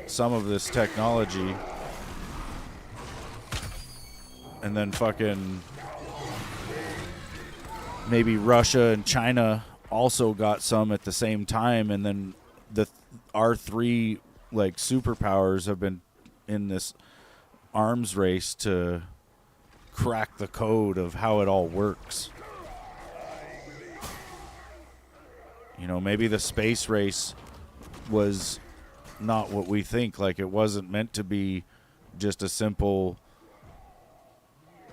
some of this technology. And then fucking maybe Russia and China also got some at the same time, and then our 3 like superpowers have been in this arms race to crack the code of how it all works. You know, maybe the space race was not what we think. Like, it wasn't meant to be just a simple,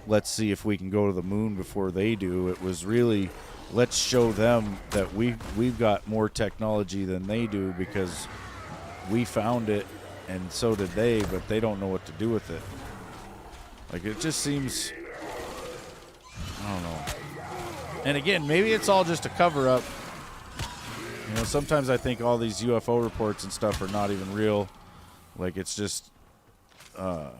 let's see if we can go to the moon before they do. It was really, let's show them that we've got more technology than they do because we found it and so did they, but they don't know what to do with it. Like, it just seems, I don't know. And again, maybe it's all just a cover-up. You know, sometimes I think all these UFO reports and stuff are not even real. Like, it's just, you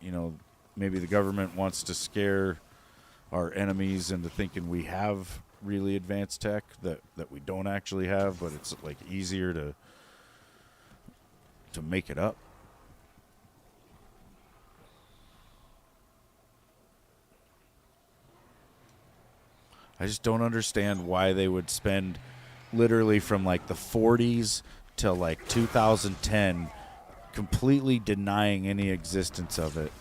know, maybe the government wants to scare our enemies into thinking we have really advanced tech that we don't actually have, but it's, like, easier to make it up. I just don't understand why they would spend literally from like the 40s till like 2010 completely denying any existence of it.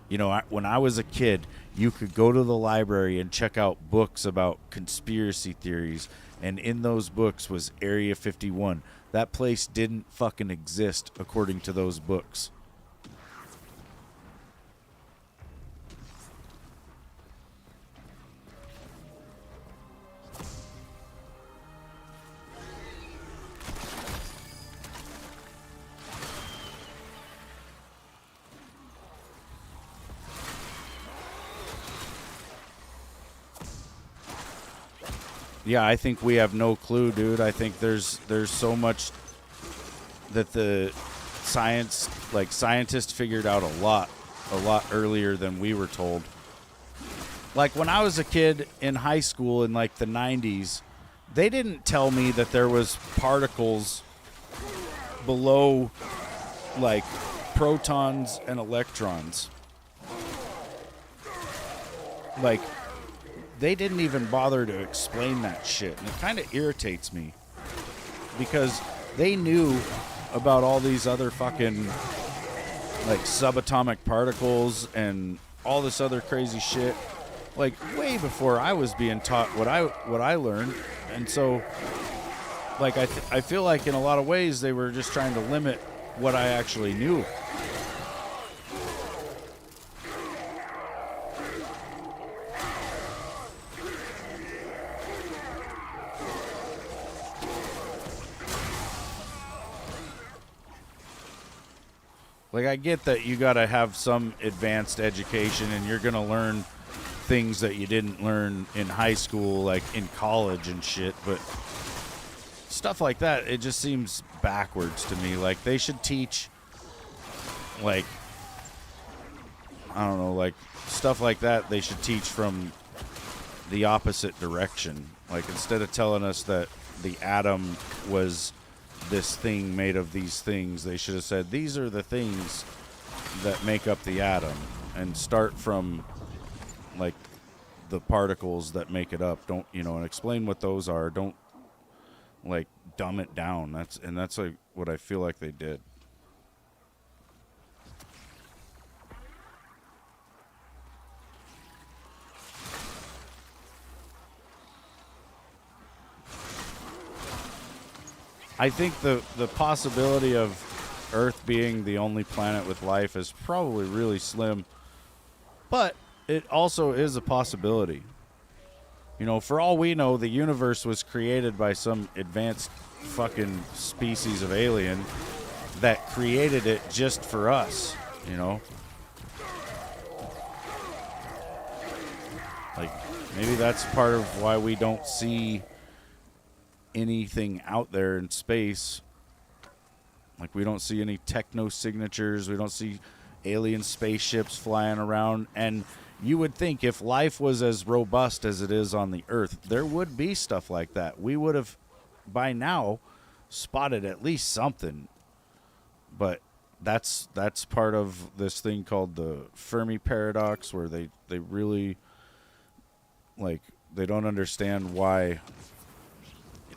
You know, when I was a kid, you could go to the library and check out books about conspiracy theories, and in those books was Area 51. That place didn't fucking exist according to those books. Yeah, I think we have no clue, dude. I think there's so much that the scientists figured out a lot earlier than we were told. Like, when I was a kid in high school in like the 90s, they didn't tell me that there was particles below like protons and electrons. Like, they didn't even bother to explain that shit. And it kind of irritates me because they knew about all these other fucking like subatomic particles and all this other crazy shit, like way before I was being taught what I learned. And so, like, I feel like in a lot of ways they were just trying to limit what I actually knew. Like, I get that you got to have some advanced education and you're going to learn things that you didn't learn in high school, like in college and shit. But stuff like that, it just seems backwards to me. Like they should teach, like, I don't know, like stuff like that. They should teach from the opposite direction. Like instead of telling us that the atom was this thing made of these things, they should have said these are the things that make up the atom, and start from like the particles that make it up. Don't, you know, and explain what those are. Don't like dumb it down. That's like what I feel like they did. I think the possibility of Earth being the only planet with life is probably really slim, but it also is a possibility. You know, for all we know, the universe was created by some advanced fucking species of alien that created it just for us, you know? Like, maybe that's part of why we don't see anything out there in space. Like, we don't see any techno signatures. We don't see alien spaceships flying around. And you would think if life was as robust as it is on the Earth, there would be stuff like that. We would have, by now, spotted at least something. But that's part of this thing called the Fermi paradox, where they really, like, they don't understand why.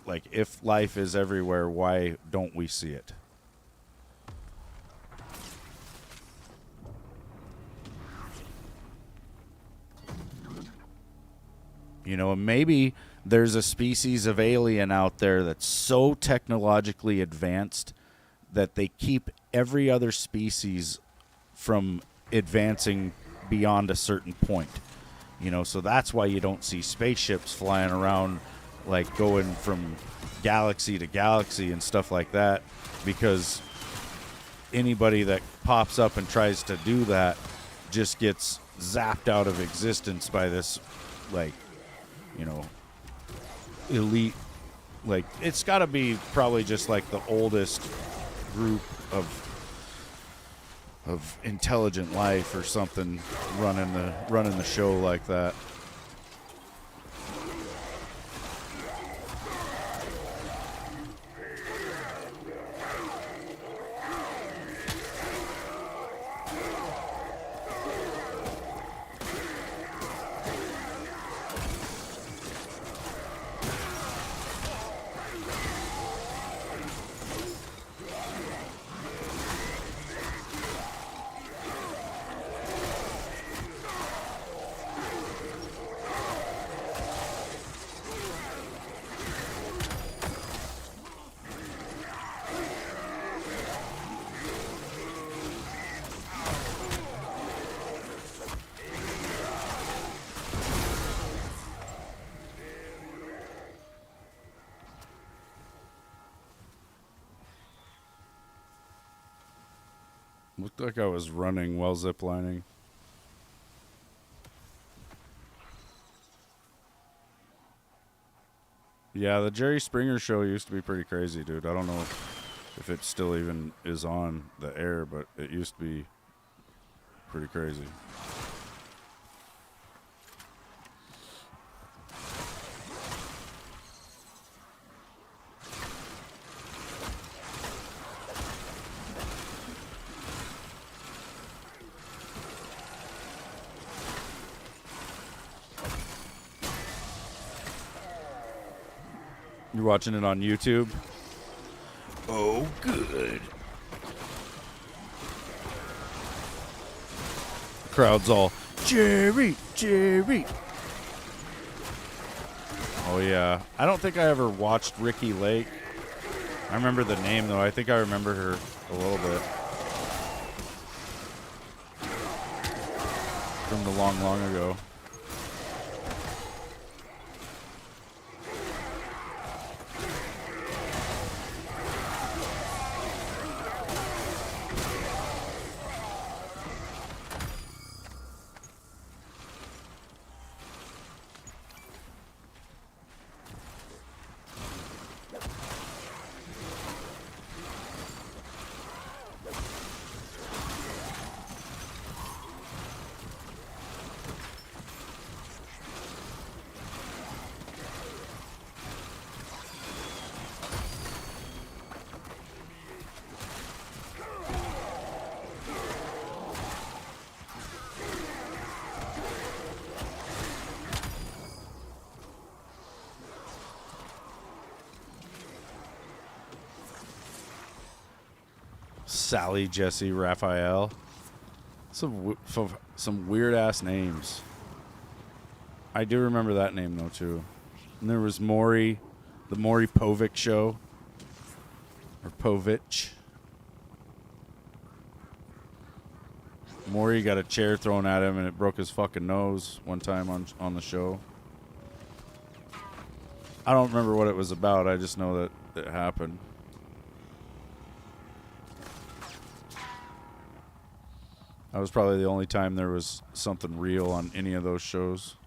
Like, if life is everywhere, why don't we see it? You know, maybe there's a species of alien out there that's so technologically advanced that they keep every other species from advancing beyond a certain point. You know, so that's why you don't see spaceships flying around, like going from galaxy to galaxy and stuff like that, because anybody that pops up and tries to do that just gets zapped out of existence by this, like, you know, elite. Like, it's got to be probably just like the oldest group of intelligent life or something running the show like that. Looked like I was running while ziplining. Yeah, the Jerry Springer show used to be pretty crazy, dude. I don't know if it still even is on the air, but it used to be pretty crazy. You're watching it on YouTube? Oh, good. The crowd's all, Jerry, Jerry. Oh, yeah. I don't think I ever watched Ricky Lake. I remember the name, though. I think I remember her a little bit. From the long, long ago. Sally, Jesse, Raphael. Some weird ass names. I do remember that name though too. And there was Maury, the Maury Povich show, or Povich. Maury got a chair thrown at him and it broke his fucking nose one time on the show. I don't remember what it was about. I just know that it happened. That was probably the only time there was something real on any of those shows.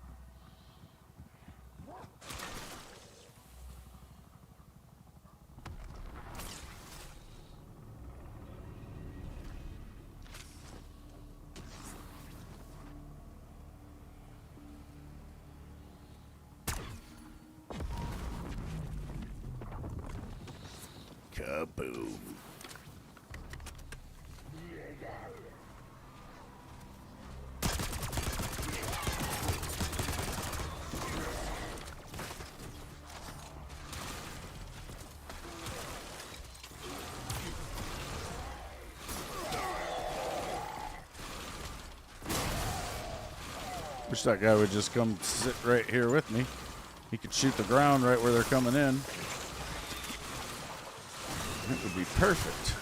Kaboom. Wish that guy would just come sit right here with me. He could shoot the ground right where they're coming in. It would be perfect.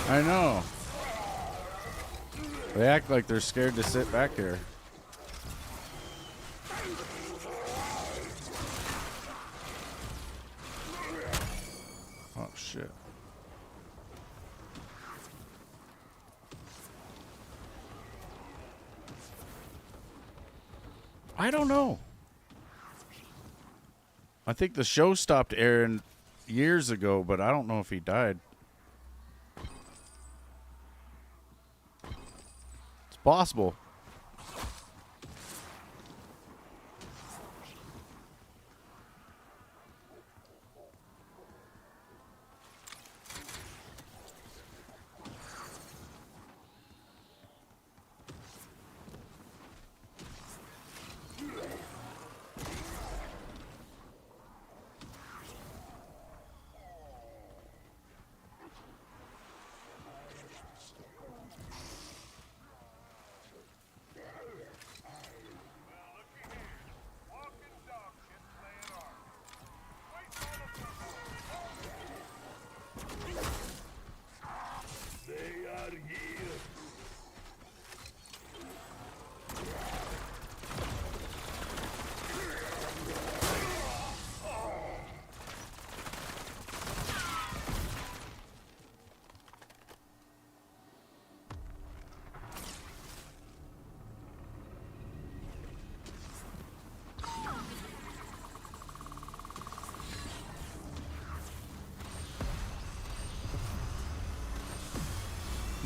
I know. They act like they're scared to sit back here. Oh, shit. I don't know. I think the show stopped airing years ago, but I don't know if he died. It's possible.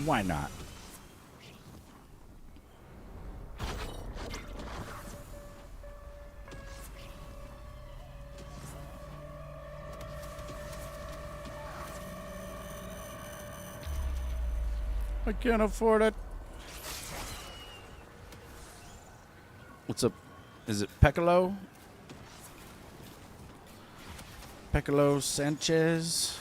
Why not? I can't afford it. What's up? Is it Piccolo? Piccolo Sanchez?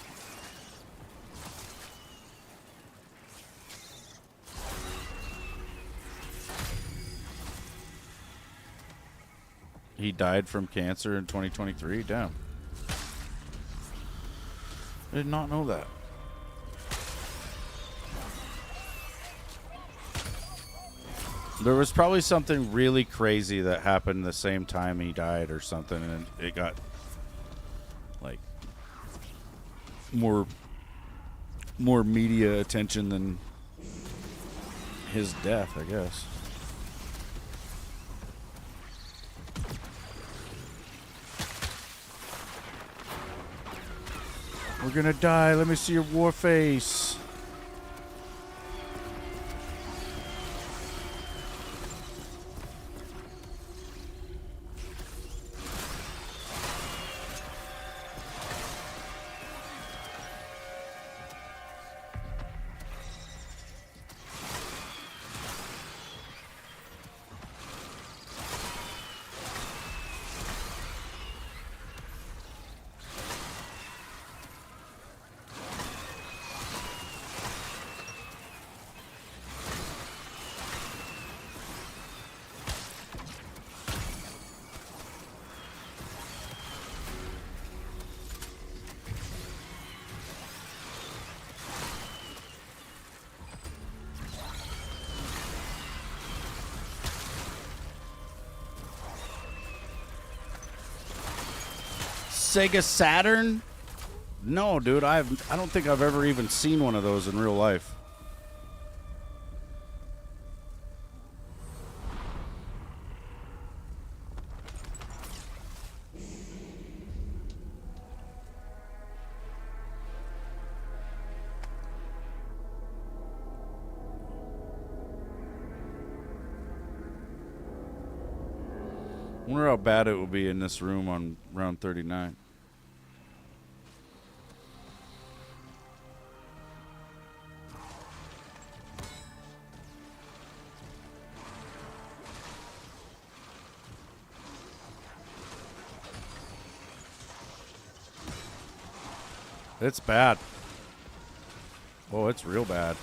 He died from cancer in 2023? Damn. I did not know that. There was probably something really crazy that happened the same time he died or something, and it got, like, more media attention than his death, I guess. We're gonna die. Let me see your war face. Sega Saturn? No, dude. I don't think I've ever even seen one of those in real life. I wonder how bad it will be in this room on round 39. It's bad. Oh, it's real bad.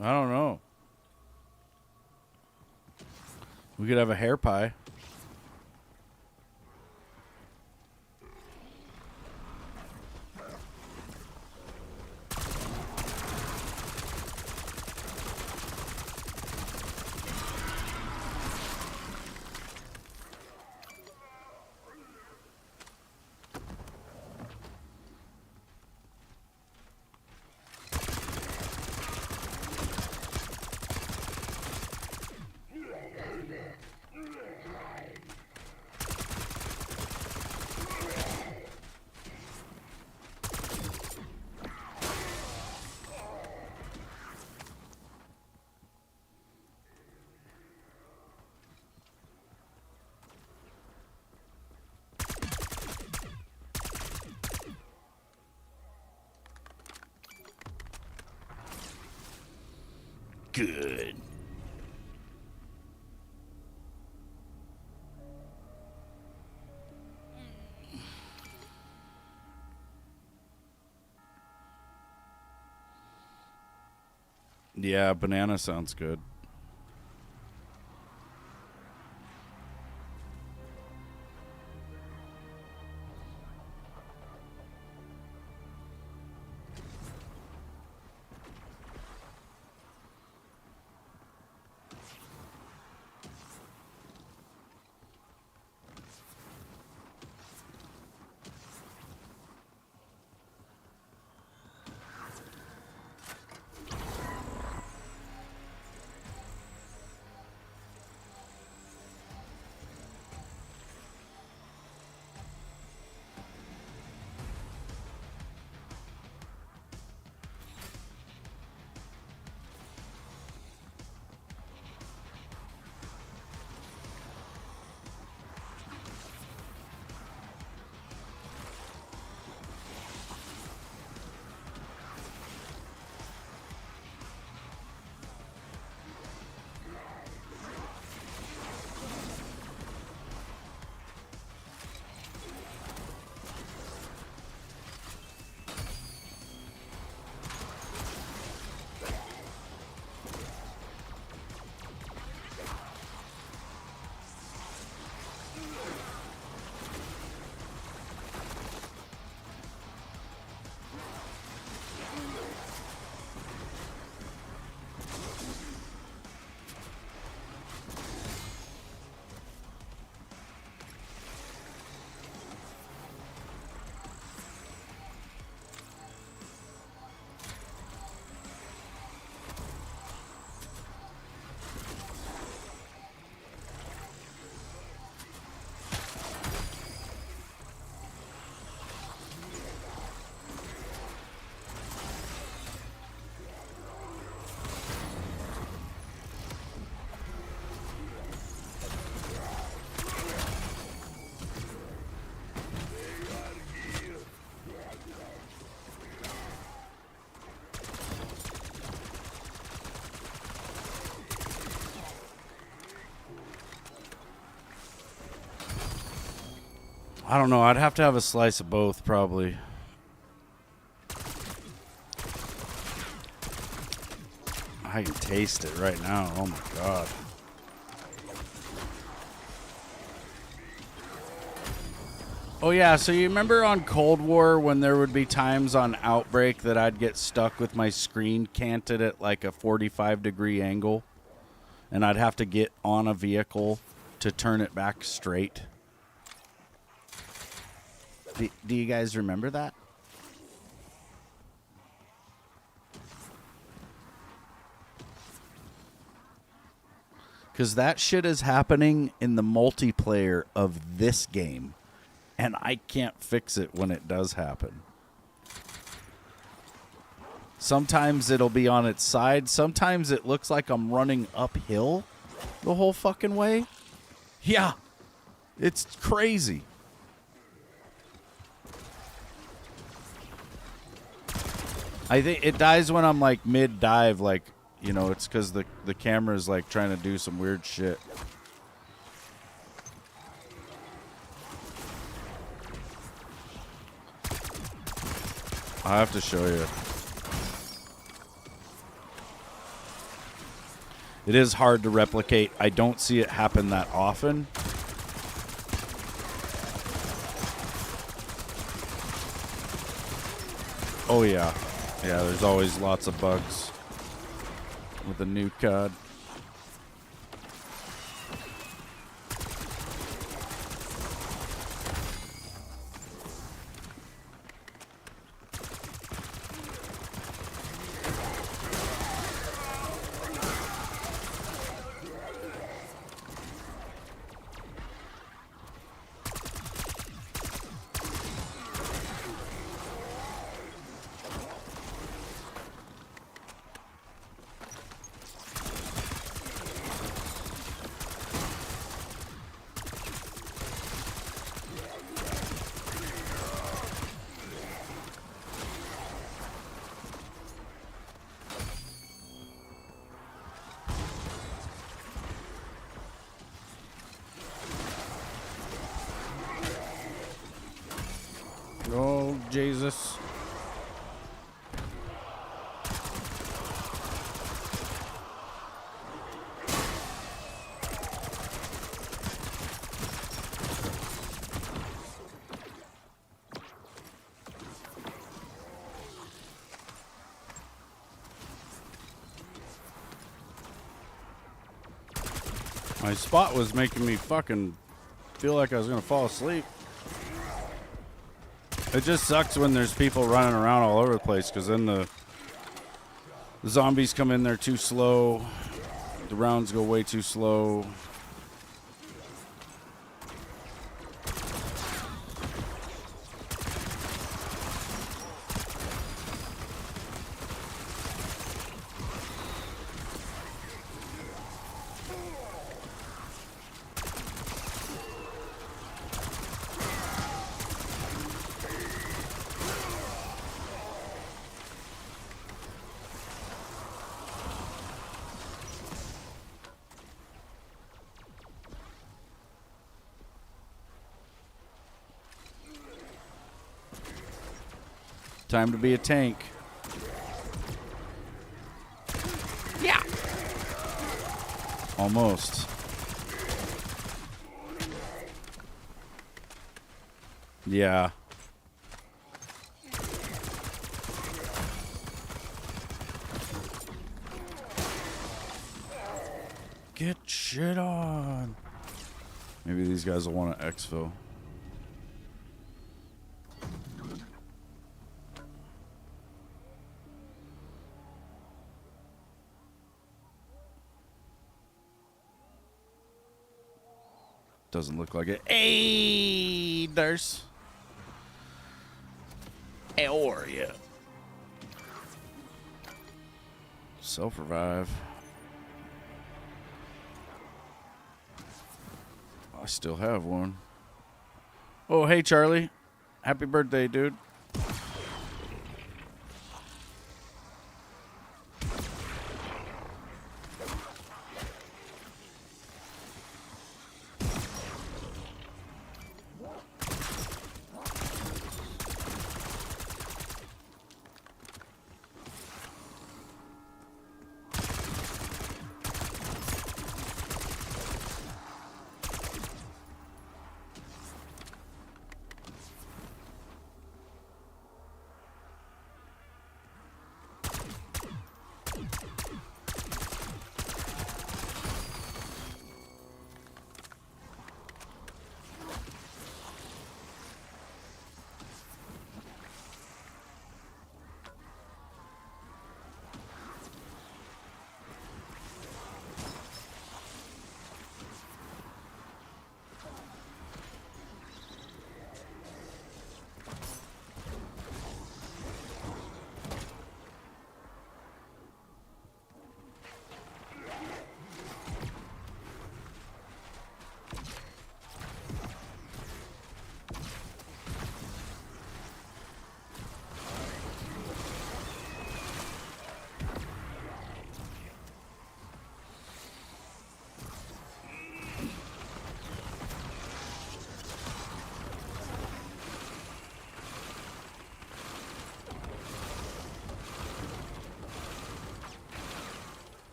I don't know. We could have a hair pie. Good. Yeah, banana sounds good. I don't know. I'd have to have a slice of both, probably. I can taste it right now. Oh my god. Oh yeah, so you remember on Cold War when there would be times on Outbreak that I'd get stuck with my screen canted at like a 45-degree angle? And I'd have to get on a vehicle to turn it back straight? Do you guys remember that? Because that shit is happening in the multiplayer of this game. And I can't fix it when it does happen. Sometimes it'll be on its side. Sometimes it looks like I'm running uphill the whole fucking way. Yeah. It's crazy. I think it dies when I'm like mid-dive, like, you know, it's because the camera's like trying to do some weird shit. I have to show you. It is hard to replicate. I don't see it happen that often. Oh, yeah. Yeah, there's always lots of bugs with the new COD. Oh, Jesus. My spot was making me fucking feel like I was gonna fall asleep. It just sucks when there's people running around all over the place, because then the zombies come in there too slow. The rounds go way too slow. Time to be a tank. Yeah. Almost. Yeah. Get shit on. Maybe these guys will want to exfil. Doesn't look like it. Hey, Darce. How are you? Self-revive. I still have one. Oh, hey, Charlie. Happy birthday, dude.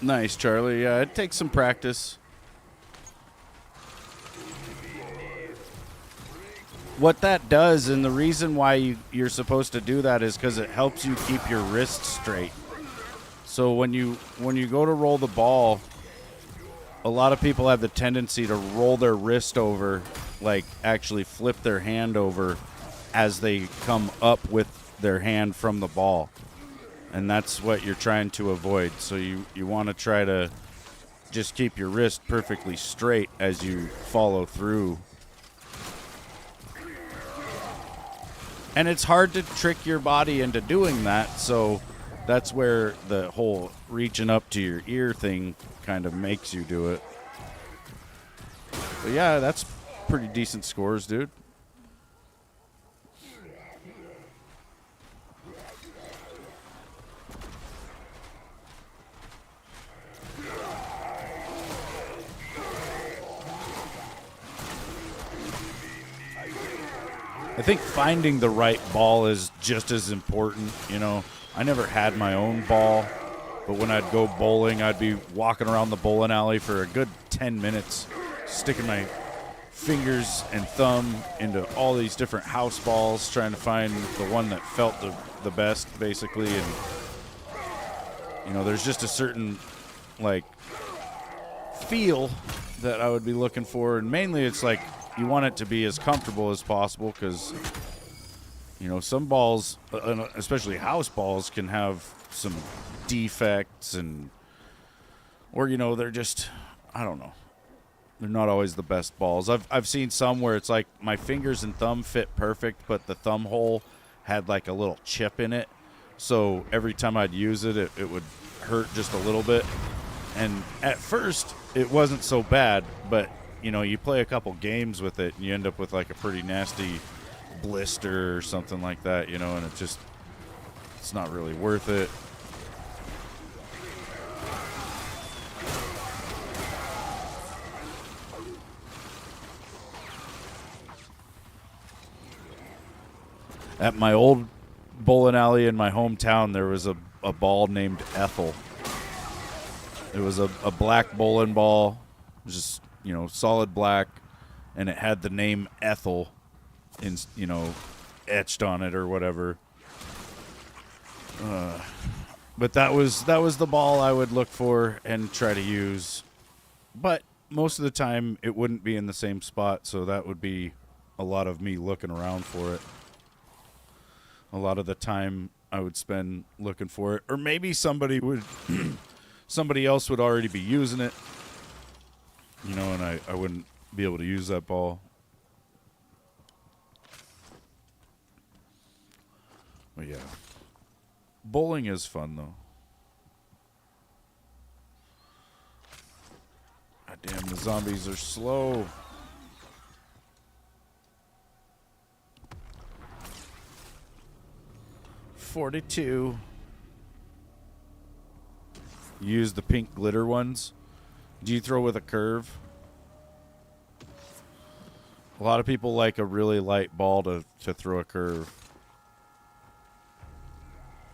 Nice, Charlie. Yeah, it takes some practice. What that does, and the reason why you're supposed to do that is because it helps you keep your wrist straight. So when you go to roll the ball, a lot of people have the tendency to roll their wrist over, like actually flip their hand over as they come up with their hand from the ball. And that's what you're trying to avoid. So you want to try to just keep your wrist perfectly straight as you follow through. And it's hard to trick your body into doing that, so that's where the whole reaching up to your ear thing kind of makes you do it. But yeah, that's pretty decent scores, dude. I think finding the right ball is just as important. You know, I never had my own ball, but when I'd go bowling, I'd be walking around the bowling alley for a good 10 minutes, sticking my fingers and thumb into all these different house balls, trying to find the one that felt the best, basically. And, you know, there's just a certain, like, feel that I would be looking for. And mainly it's like, you want it to be as comfortable as possible because, you know, some balls, especially house balls, can have some defects or, you know, they're just, I don't know. They're not always the best balls. I've seen some where it's like my fingers and thumb fit perfect, but the thumb hole had like a little chip in it. So every time I'd use it, it would hurt just a little bit. And at first, it wasn't so bad, but you know, you play a couple games with it and you end up with like a pretty nasty blister or something like that, you know, and it's not really worth it. At my old bowling alley in my hometown, there was a ball named Ethel. It was a black bowling ball, just, you know, solid black, and it had the name Ethel you know, etched on it or whatever. But that was the ball I would look for and try to use. But most of the time it wouldn't be in the same spot, so that would be a lot of me looking around for it. A lot of the time I would spend looking for it, or maybe somebody else would already be using it, you know, and I wouldn't be able to use that ball. But yeah, bowling is fun though. God damn, the zombies are slow. $42. Use the pink glitter ones. Do you throw with a curve? A lot of people like a really light ball to throw a curve.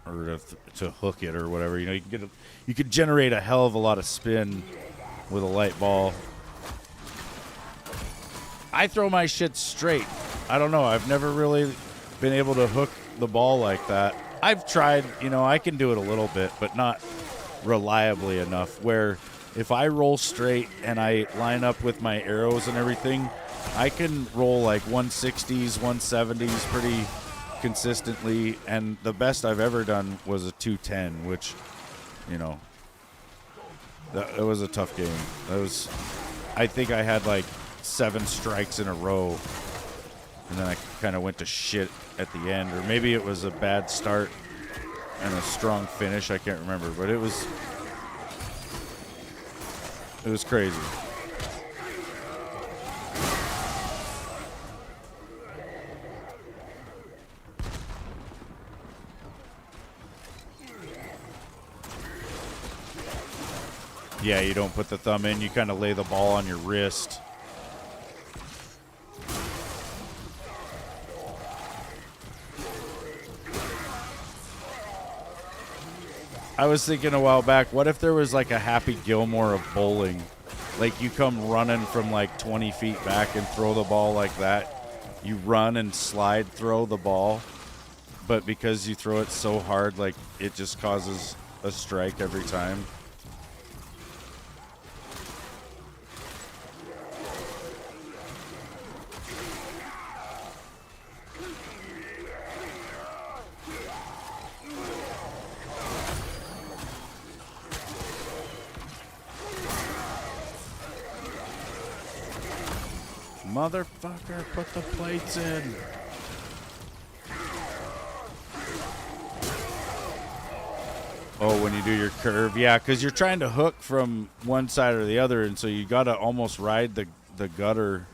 Or to hook it or whatever. You know, you could generate a hell of a lot of spin with a light ball. I throw my shit straight. I don't know. I've never really been able to hook the ball like that. I've tried, you know, I can do it a little bit, but not reliably enough where if I roll straight and I line up with my arrows and everything, I can roll like 160s, 170s pretty consistently, and the best I've ever done was a 210, which, you know, that was a tough game. I think I had like 7 strikes in a row, and then I kind of went to shit at the end, or maybe it was a bad start and a strong finish. I can't remember, but it was crazy. Yeah, you don't put the thumb in. You kind of lay the ball on your wrist. I was thinking a while back, what if there was like a Happy Gilmore of bowling? Like you come running from like 20 feet back and throw the ball like that. You run and slide throw the ball, but because you throw it so hard, like it just causes a strike every time. Motherfucker, put the plates in. Oh, when you do your curve. Yeah, because you're trying to hook from one side or the other, and so you got to almost ride the gutter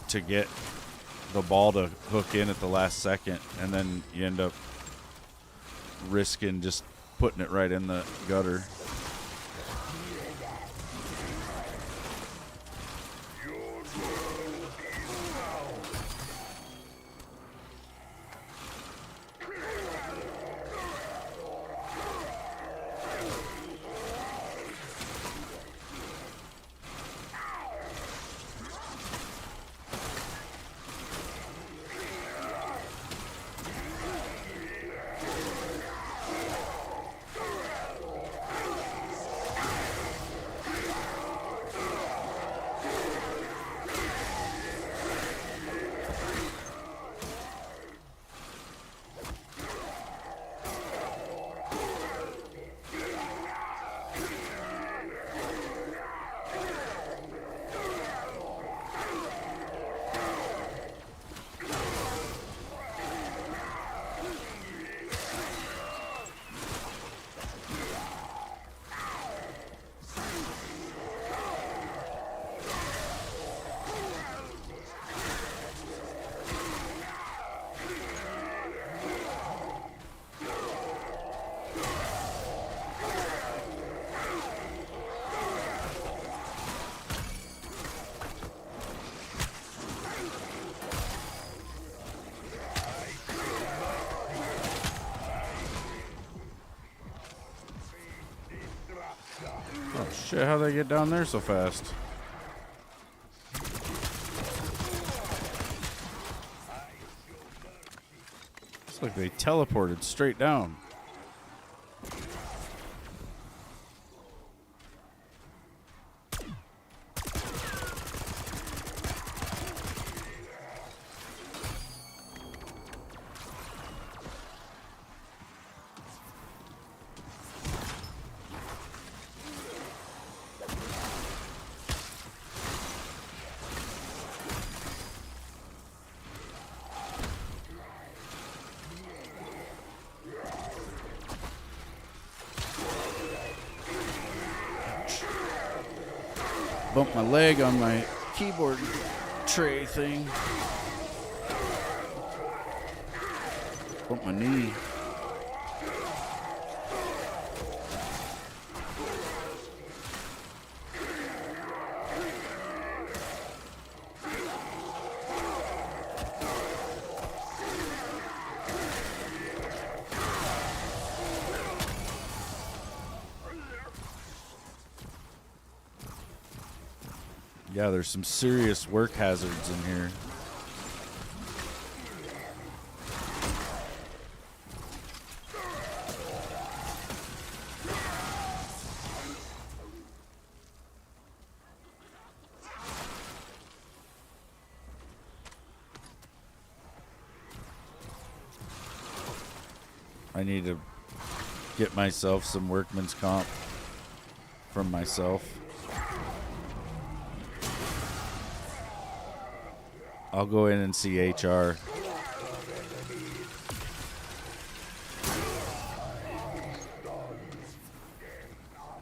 to get the ball to hook in at the last second, and then you end up risking just putting it right in the gutter. Oh shit, how'd they get down there so fast? It's like they teleported straight down. Bumped my leg on my keyboard tray thing. Bumped my knee. Yeah, there's some serious work hazards in here. I need to get myself some workman's comp from myself. I'll go in and see HR.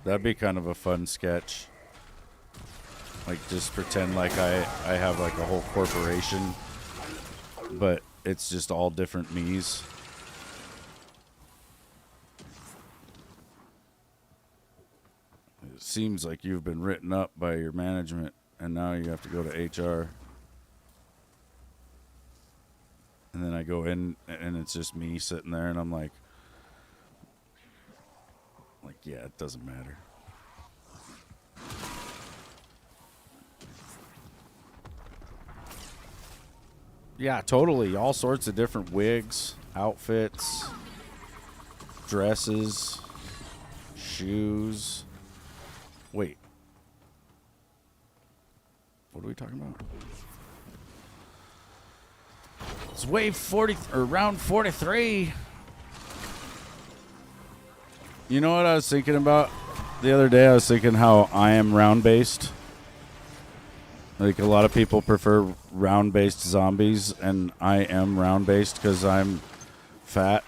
That'd be kind of a fun sketch. Like just pretend like I have like a whole corporation, but it's just all different me's. It seems like you've been written up by your management and now you have to go to HR. And then I go in and it's just me sitting there and I'm like, Like, yeah, it doesn't matter. Yeah, totally. All sorts of different wigs, outfits, dresses, shoes. Wait. What are we talking about? It's wave 40 or round 43. You know what I was thinking about the other day? I was thinking how I am round based. Like a lot of people prefer round based zombies, and I am round based because I'm fat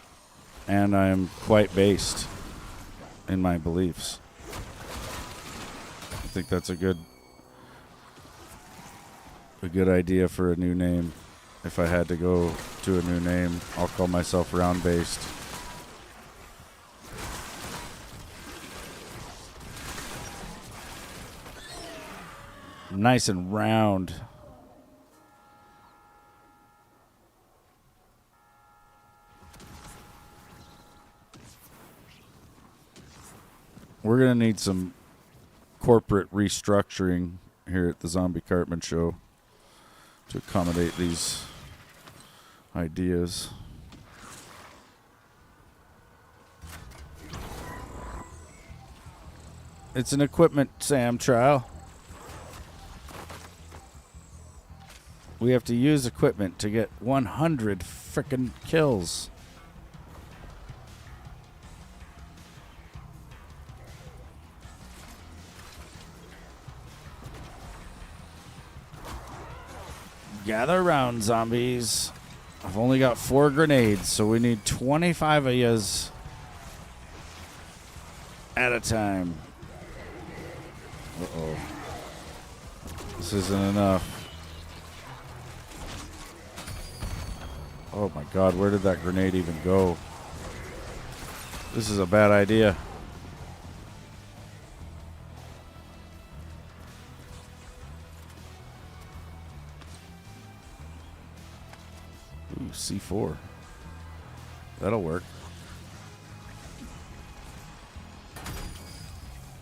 and I'm quite based in my beliefs. I think that's a good idea for a new name. If I had to go to a new name, I'll call myself round based. Nice and round. We're going to need some corporate restructuring here at the Zombie Cartman Show to accommodate these ideas. It's an equipment SAM trial. We have to use equipment to get 100 frickin' kills. Gather around, zombies. I've only got 4 grenades, so we need 25 of yous at a time. Uh-oh. This isn't enough. Oh my god, where did that grenade even go? This is a bad idea. Ooh, C4. That'll work.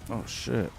Oh shit.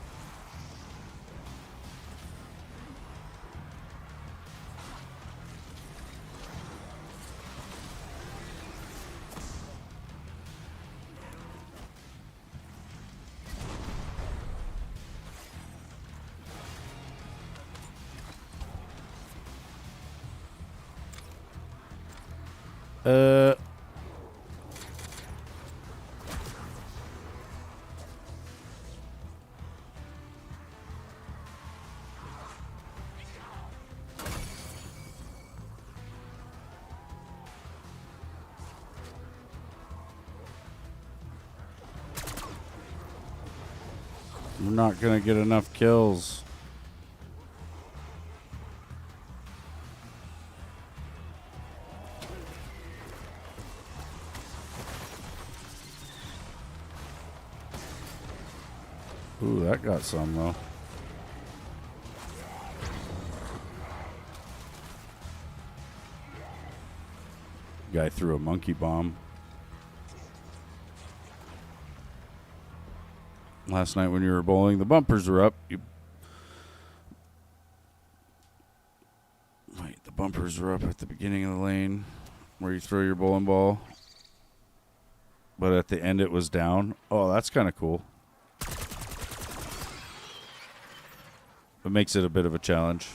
I'm not gonna get enough kills. Ooh, that got some though. Guy threw a monkey bomb. Last night when you were bowling, the bumpers were up. Wait, the bumpers were up at the beginning of the lane where you throw your bowling ball. But at the end it was down. Oh, that's kind of cool. It makes it a bit of a challenge.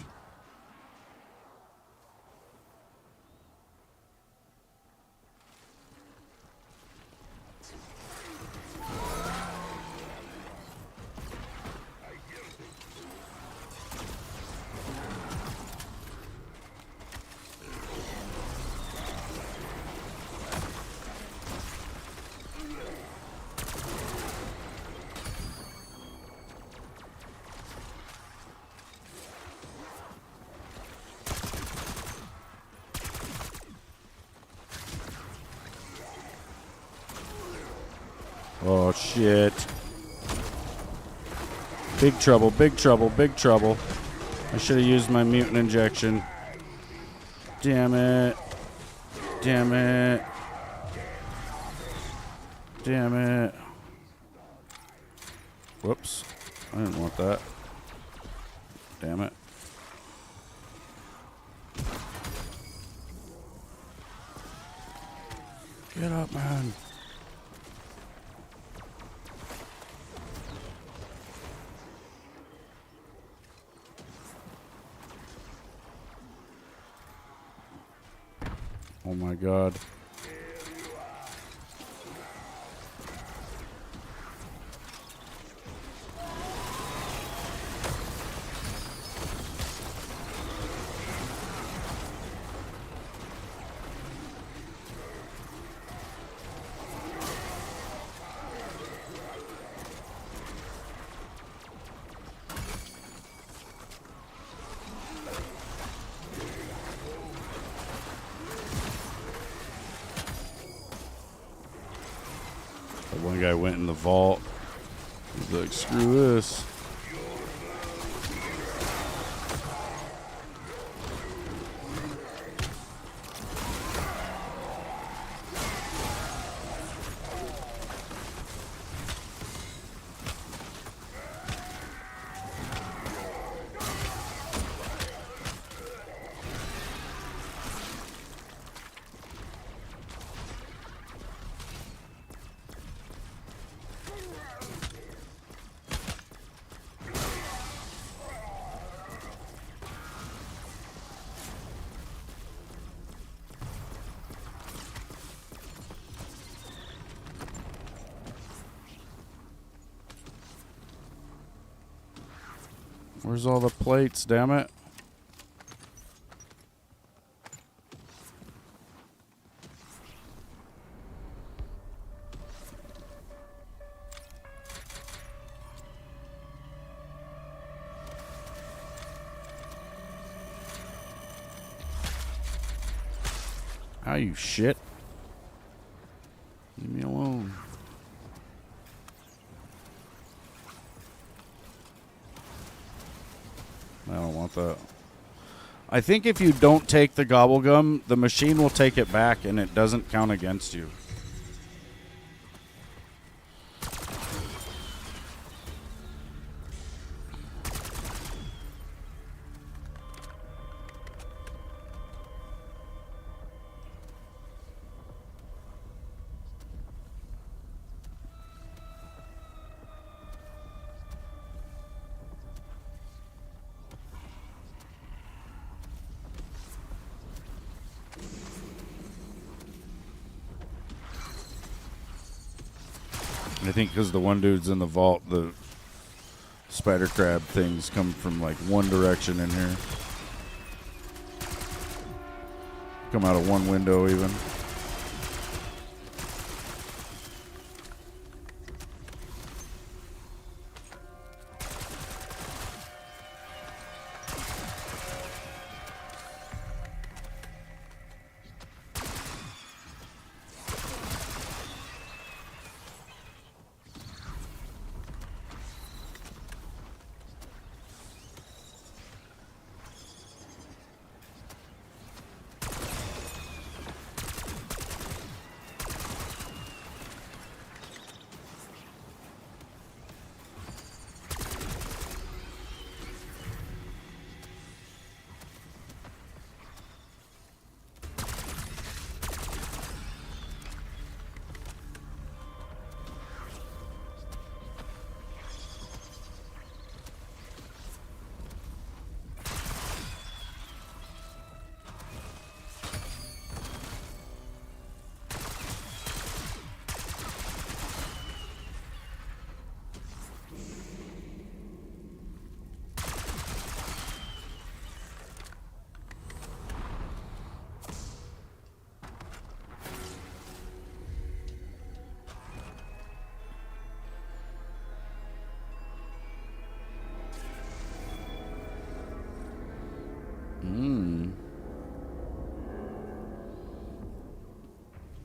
Oh, shit. Big trouble, big trouble, big trouble. I should have used my mutant injection. Damn it. Damn it. Damn it. Whoops. I didn't want that. Damn it. Get up, man. Oh my god. That one guy went in the vault. He's like, screw this. Where's all the plates, damn it? How you shit? Leave me alone. I don't want that. I think if you don't take the gobble gum, the machine will take it back and it doesn't count against you. I think because the one dude's in the vault, the spider crab things come from like one direction in here. Come out of one window even.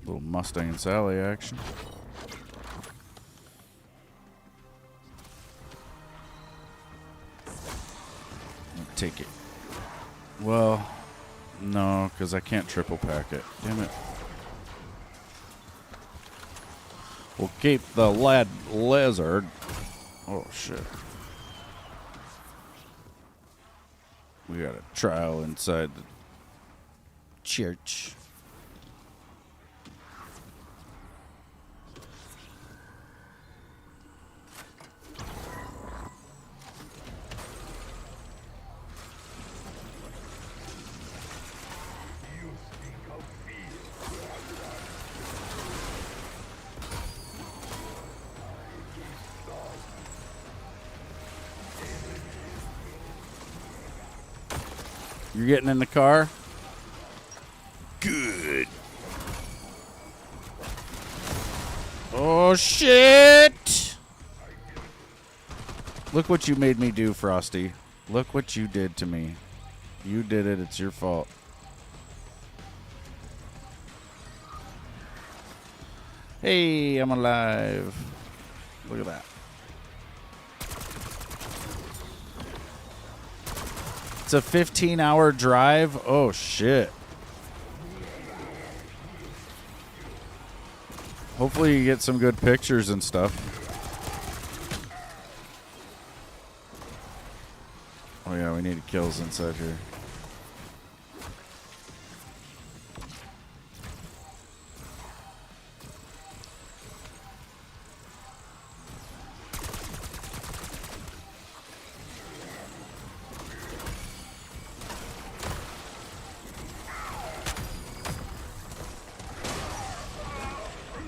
Little Mustang and Sally action. I'll take it. Well, no, because I can't triple pack it. Damn it. We'll keep the lead lizard. Oh, shit. We got a trial inside the church. You're getting in the car? Good. Oh, shit! Look what you made me do, Frosty. Look what you did to me. You did it. It's your fault. Hey, I'm alive. Look at that. It's a 15-hour drive. Oh, shit. Hopefully you get some good pictures and stuff. Oh, yeah, we need kills inside here.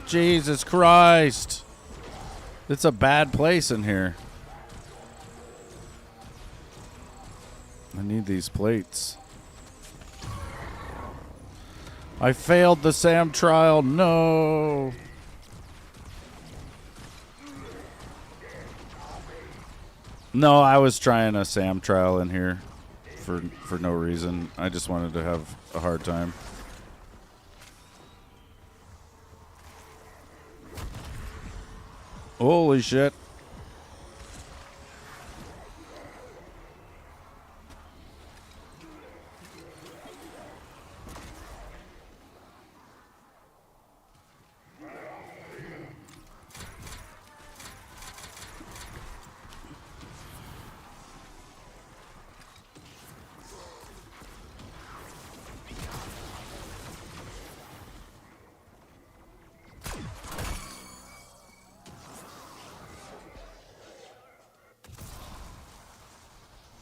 Jesus Christ. It's a bad place in here. I need these plates. I failed the SAM trial. No. No, I was trying a SAM trial in here for no reason. I just wanted to have a hard time. Holy shit.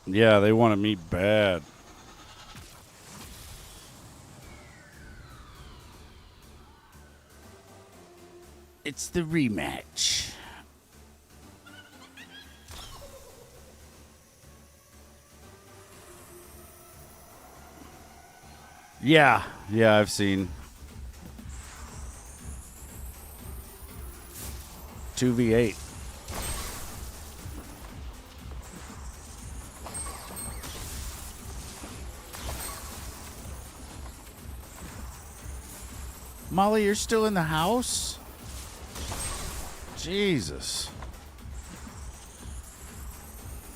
Yeah, they wanted me bad. It's the rematch. Yeah, I've seen 2v8. Molly, you're still in the house? Jesus.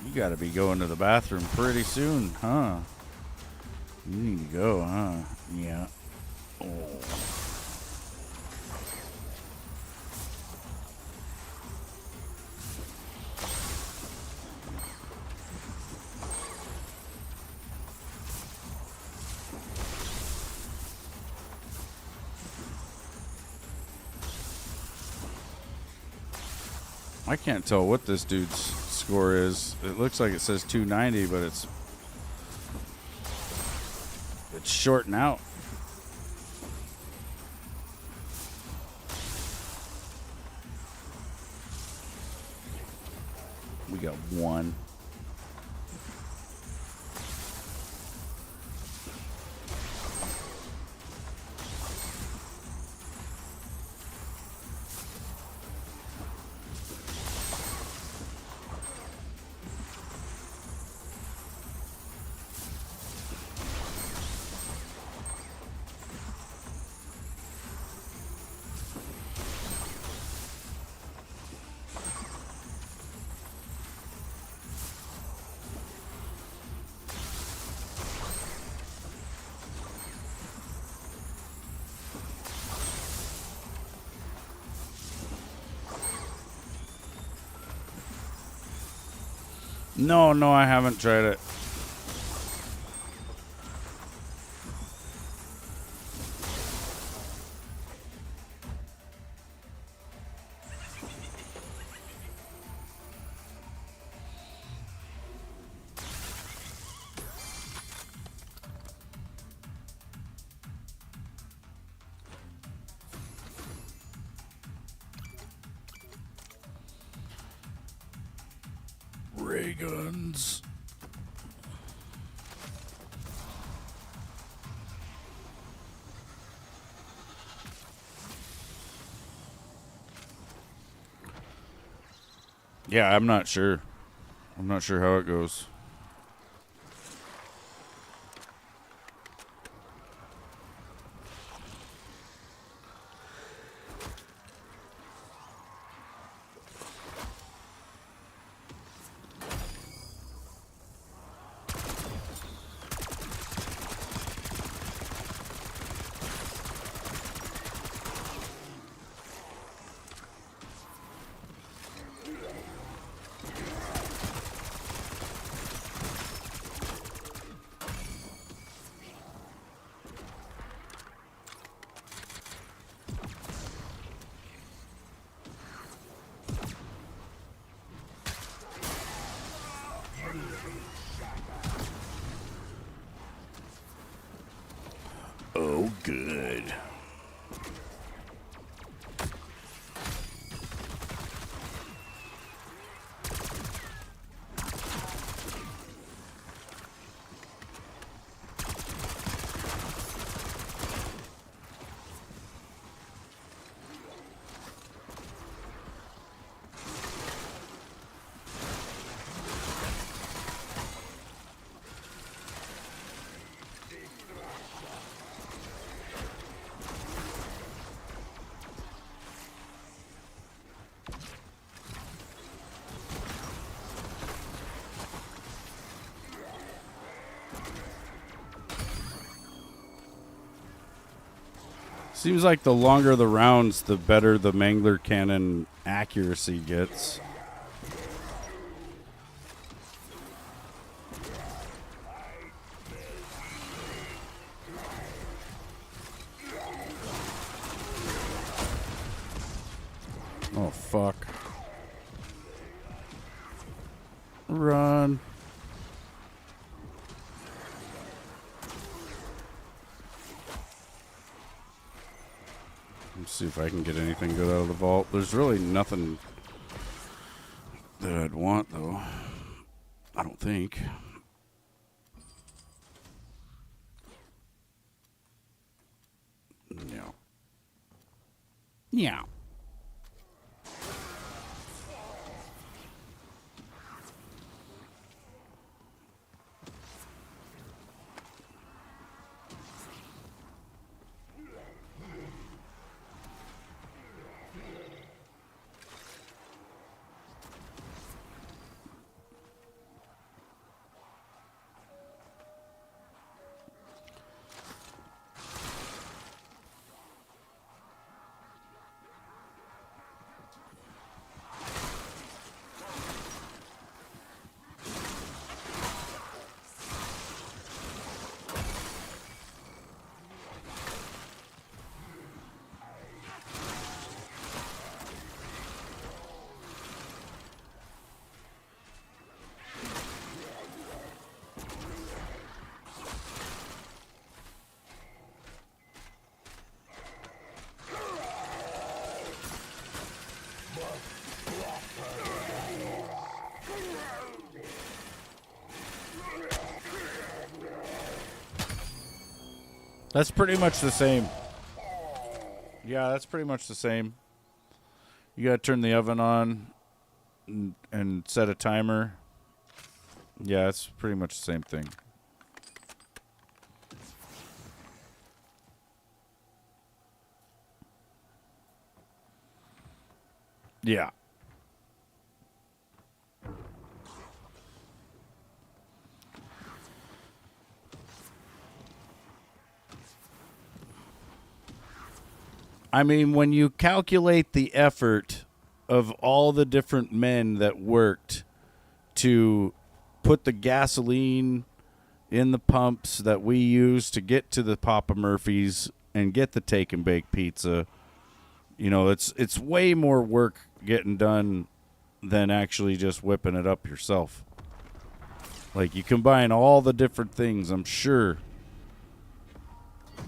You gotta be going to the bathroom pretty soon, huh? You need to go, huh? Yeah. Oh. I can't tell what this dude's score is. It looks like it says 290, but it's shorting out. We got one. No, I haven't tried it. Ray guns. Yeah, I'm not sure. I'm not sure how it goes. Oh, good. Seems like the longer the rounds, the better the Mangler cannon accuracy gets. Oh, fuck. Run. Let's see if I can get anything good out of the vault. There's really nothing that I'd want, though. I don't think. No. Yeah. That's pretty much the same. Yeah, that's pretty much the same. You gotta turn the oven on and set a timer. Yeah, it's pretty much the same thing. Yeah. I mean, when you calculate the effort of all the different men that worked to put the gasoline in the pumps that we use to get to the Papa Murphy's and get the take and bake pizza. You know, it's way more work getting done than actually just whipping it up yourself. Like, you combine all the different things, I'm sure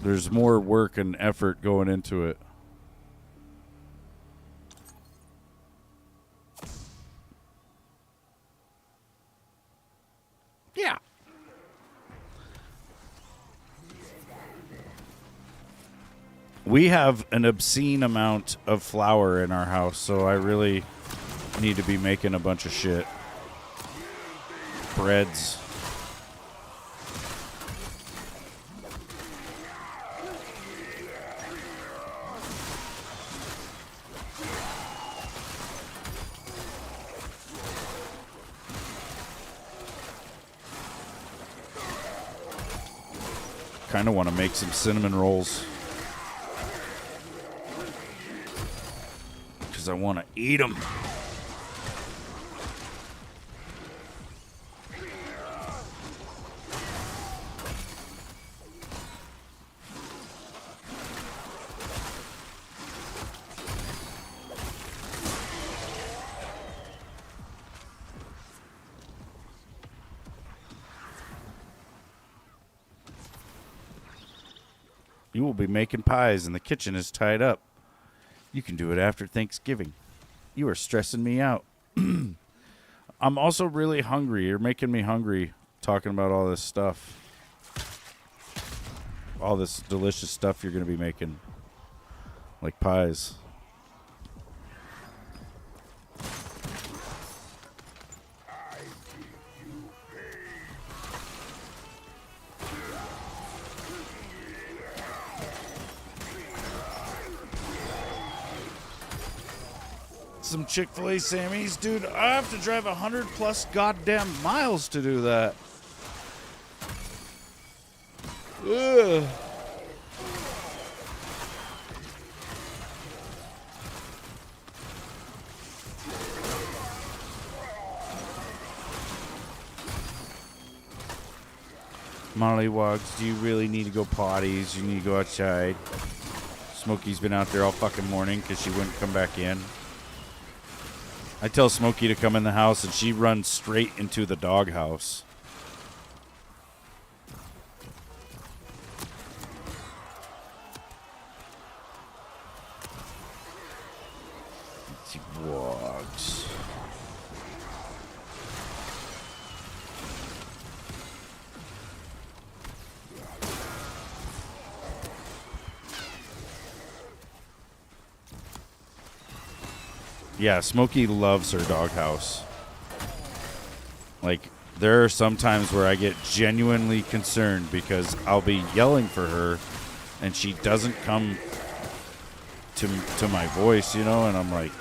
there's more work and effort going into it. Yeah. We have an obscene amount of flour in our house, so I really need to be making a bunch of shit. Breads. Kind of want to make some cinnamon rolls. Because I want to eat them. You will be making pies and the kitchen is tied up. You can do it after Thanksgiving. You are stressing me out. I'm also really hungry. You're making me hungry talking about all this stuff. All this delicious stuff you're going to be making. Like pies. Some Chick-fil-A Sammys. Dude, I have to drive 100+ goddamn miles to do that. Ugh. Mollywogs, do you really need to go potties? You need to go outside. Smokey's been out there all fucking morning because she wouldn't come back in. I tell Smokey to come in the house, and she runs straight into the doghouse. Wogs. Yeah, Smokey loves her doghouse. Like, there are some times where I get genuinely concerned because I'll be yelling for her and she doesn't come to my voice, you know, and I'm like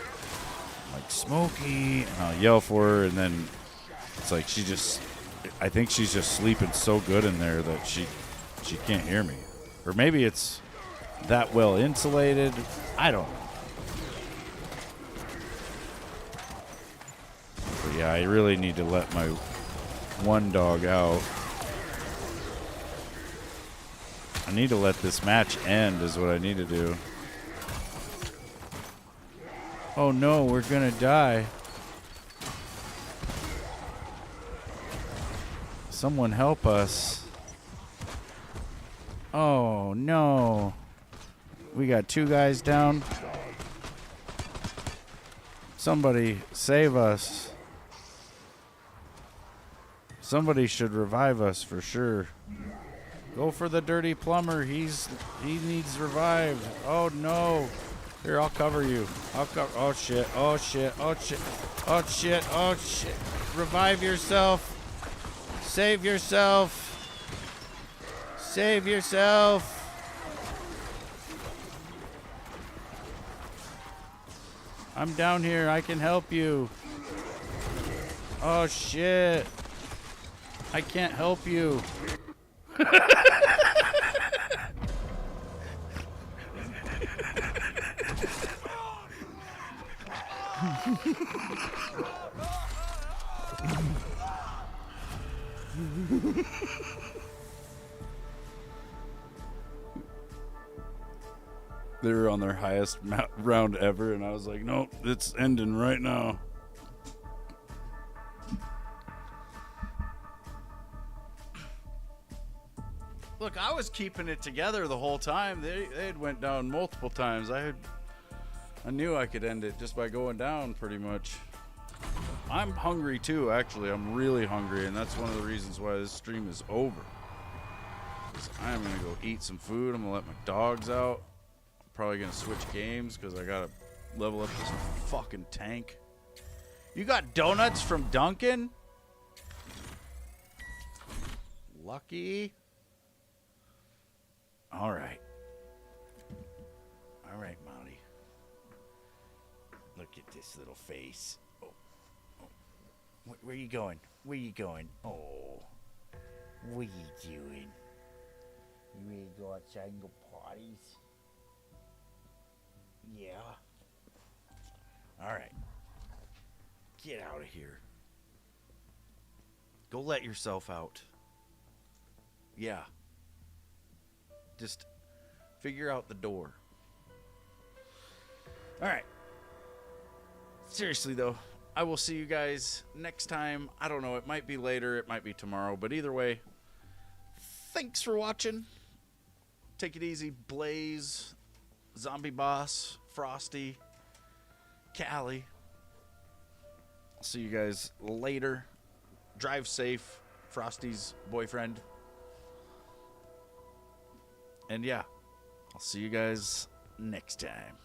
Smokey, and I'll yell for her, and then it's like I think she's just sleeping so good in there that she can't hear me. Or maybe it's that well insulated. I don't know. But yeah, I really need to let my one dog out. I need to let this match end is what I need to do. Oh no, we're gonna die. Someone help us. Oh no. We got 2 guys down. Somebody save us. Somebody should revive us for sure. Go for the dirty plumber. He needs revived. Oh no. Here, I'll cover you. Oh shit. Oh shit. Oh shit. Oh shit. Oh shit. Revive yourself. Save yourself. Save yourself. I'm down here. I can help you. Oh shit. I can't help you. They were on their highest round ever, and I was like, nope, it's ending right now. Look, I was keeping it together the whole time. They had went down multiple times. I knew I could end it just by going down pretty much. I'm hungry too, actually. I'm really hungry, and that's one of the reasons why this stream is over. I'm going to go eat some food. I'm going to let my dogs out. I'm probably going to switch games because I got to level up this fucking tank. You got donuts from Duncan? Lucky. All right. All right, Molly. Look at this little face. Oh. Where you going? Where you going? Oh. What are you doing? You ready to go outside and go potties? Yeah. All right. Get out of here. Go let yourself out. Yeah. Just figure out the door. All right. Seriously, though, I will see you guys next time. I don't know. It might be later. It might be tomorrow. But either way, thanks for watching. Take it easy, Blaze, Zombie Boss, Frosty, Callie. I'll see you guys later. Drive safe, Frosty's boyfriend. And yeah, I'll see you guys next time.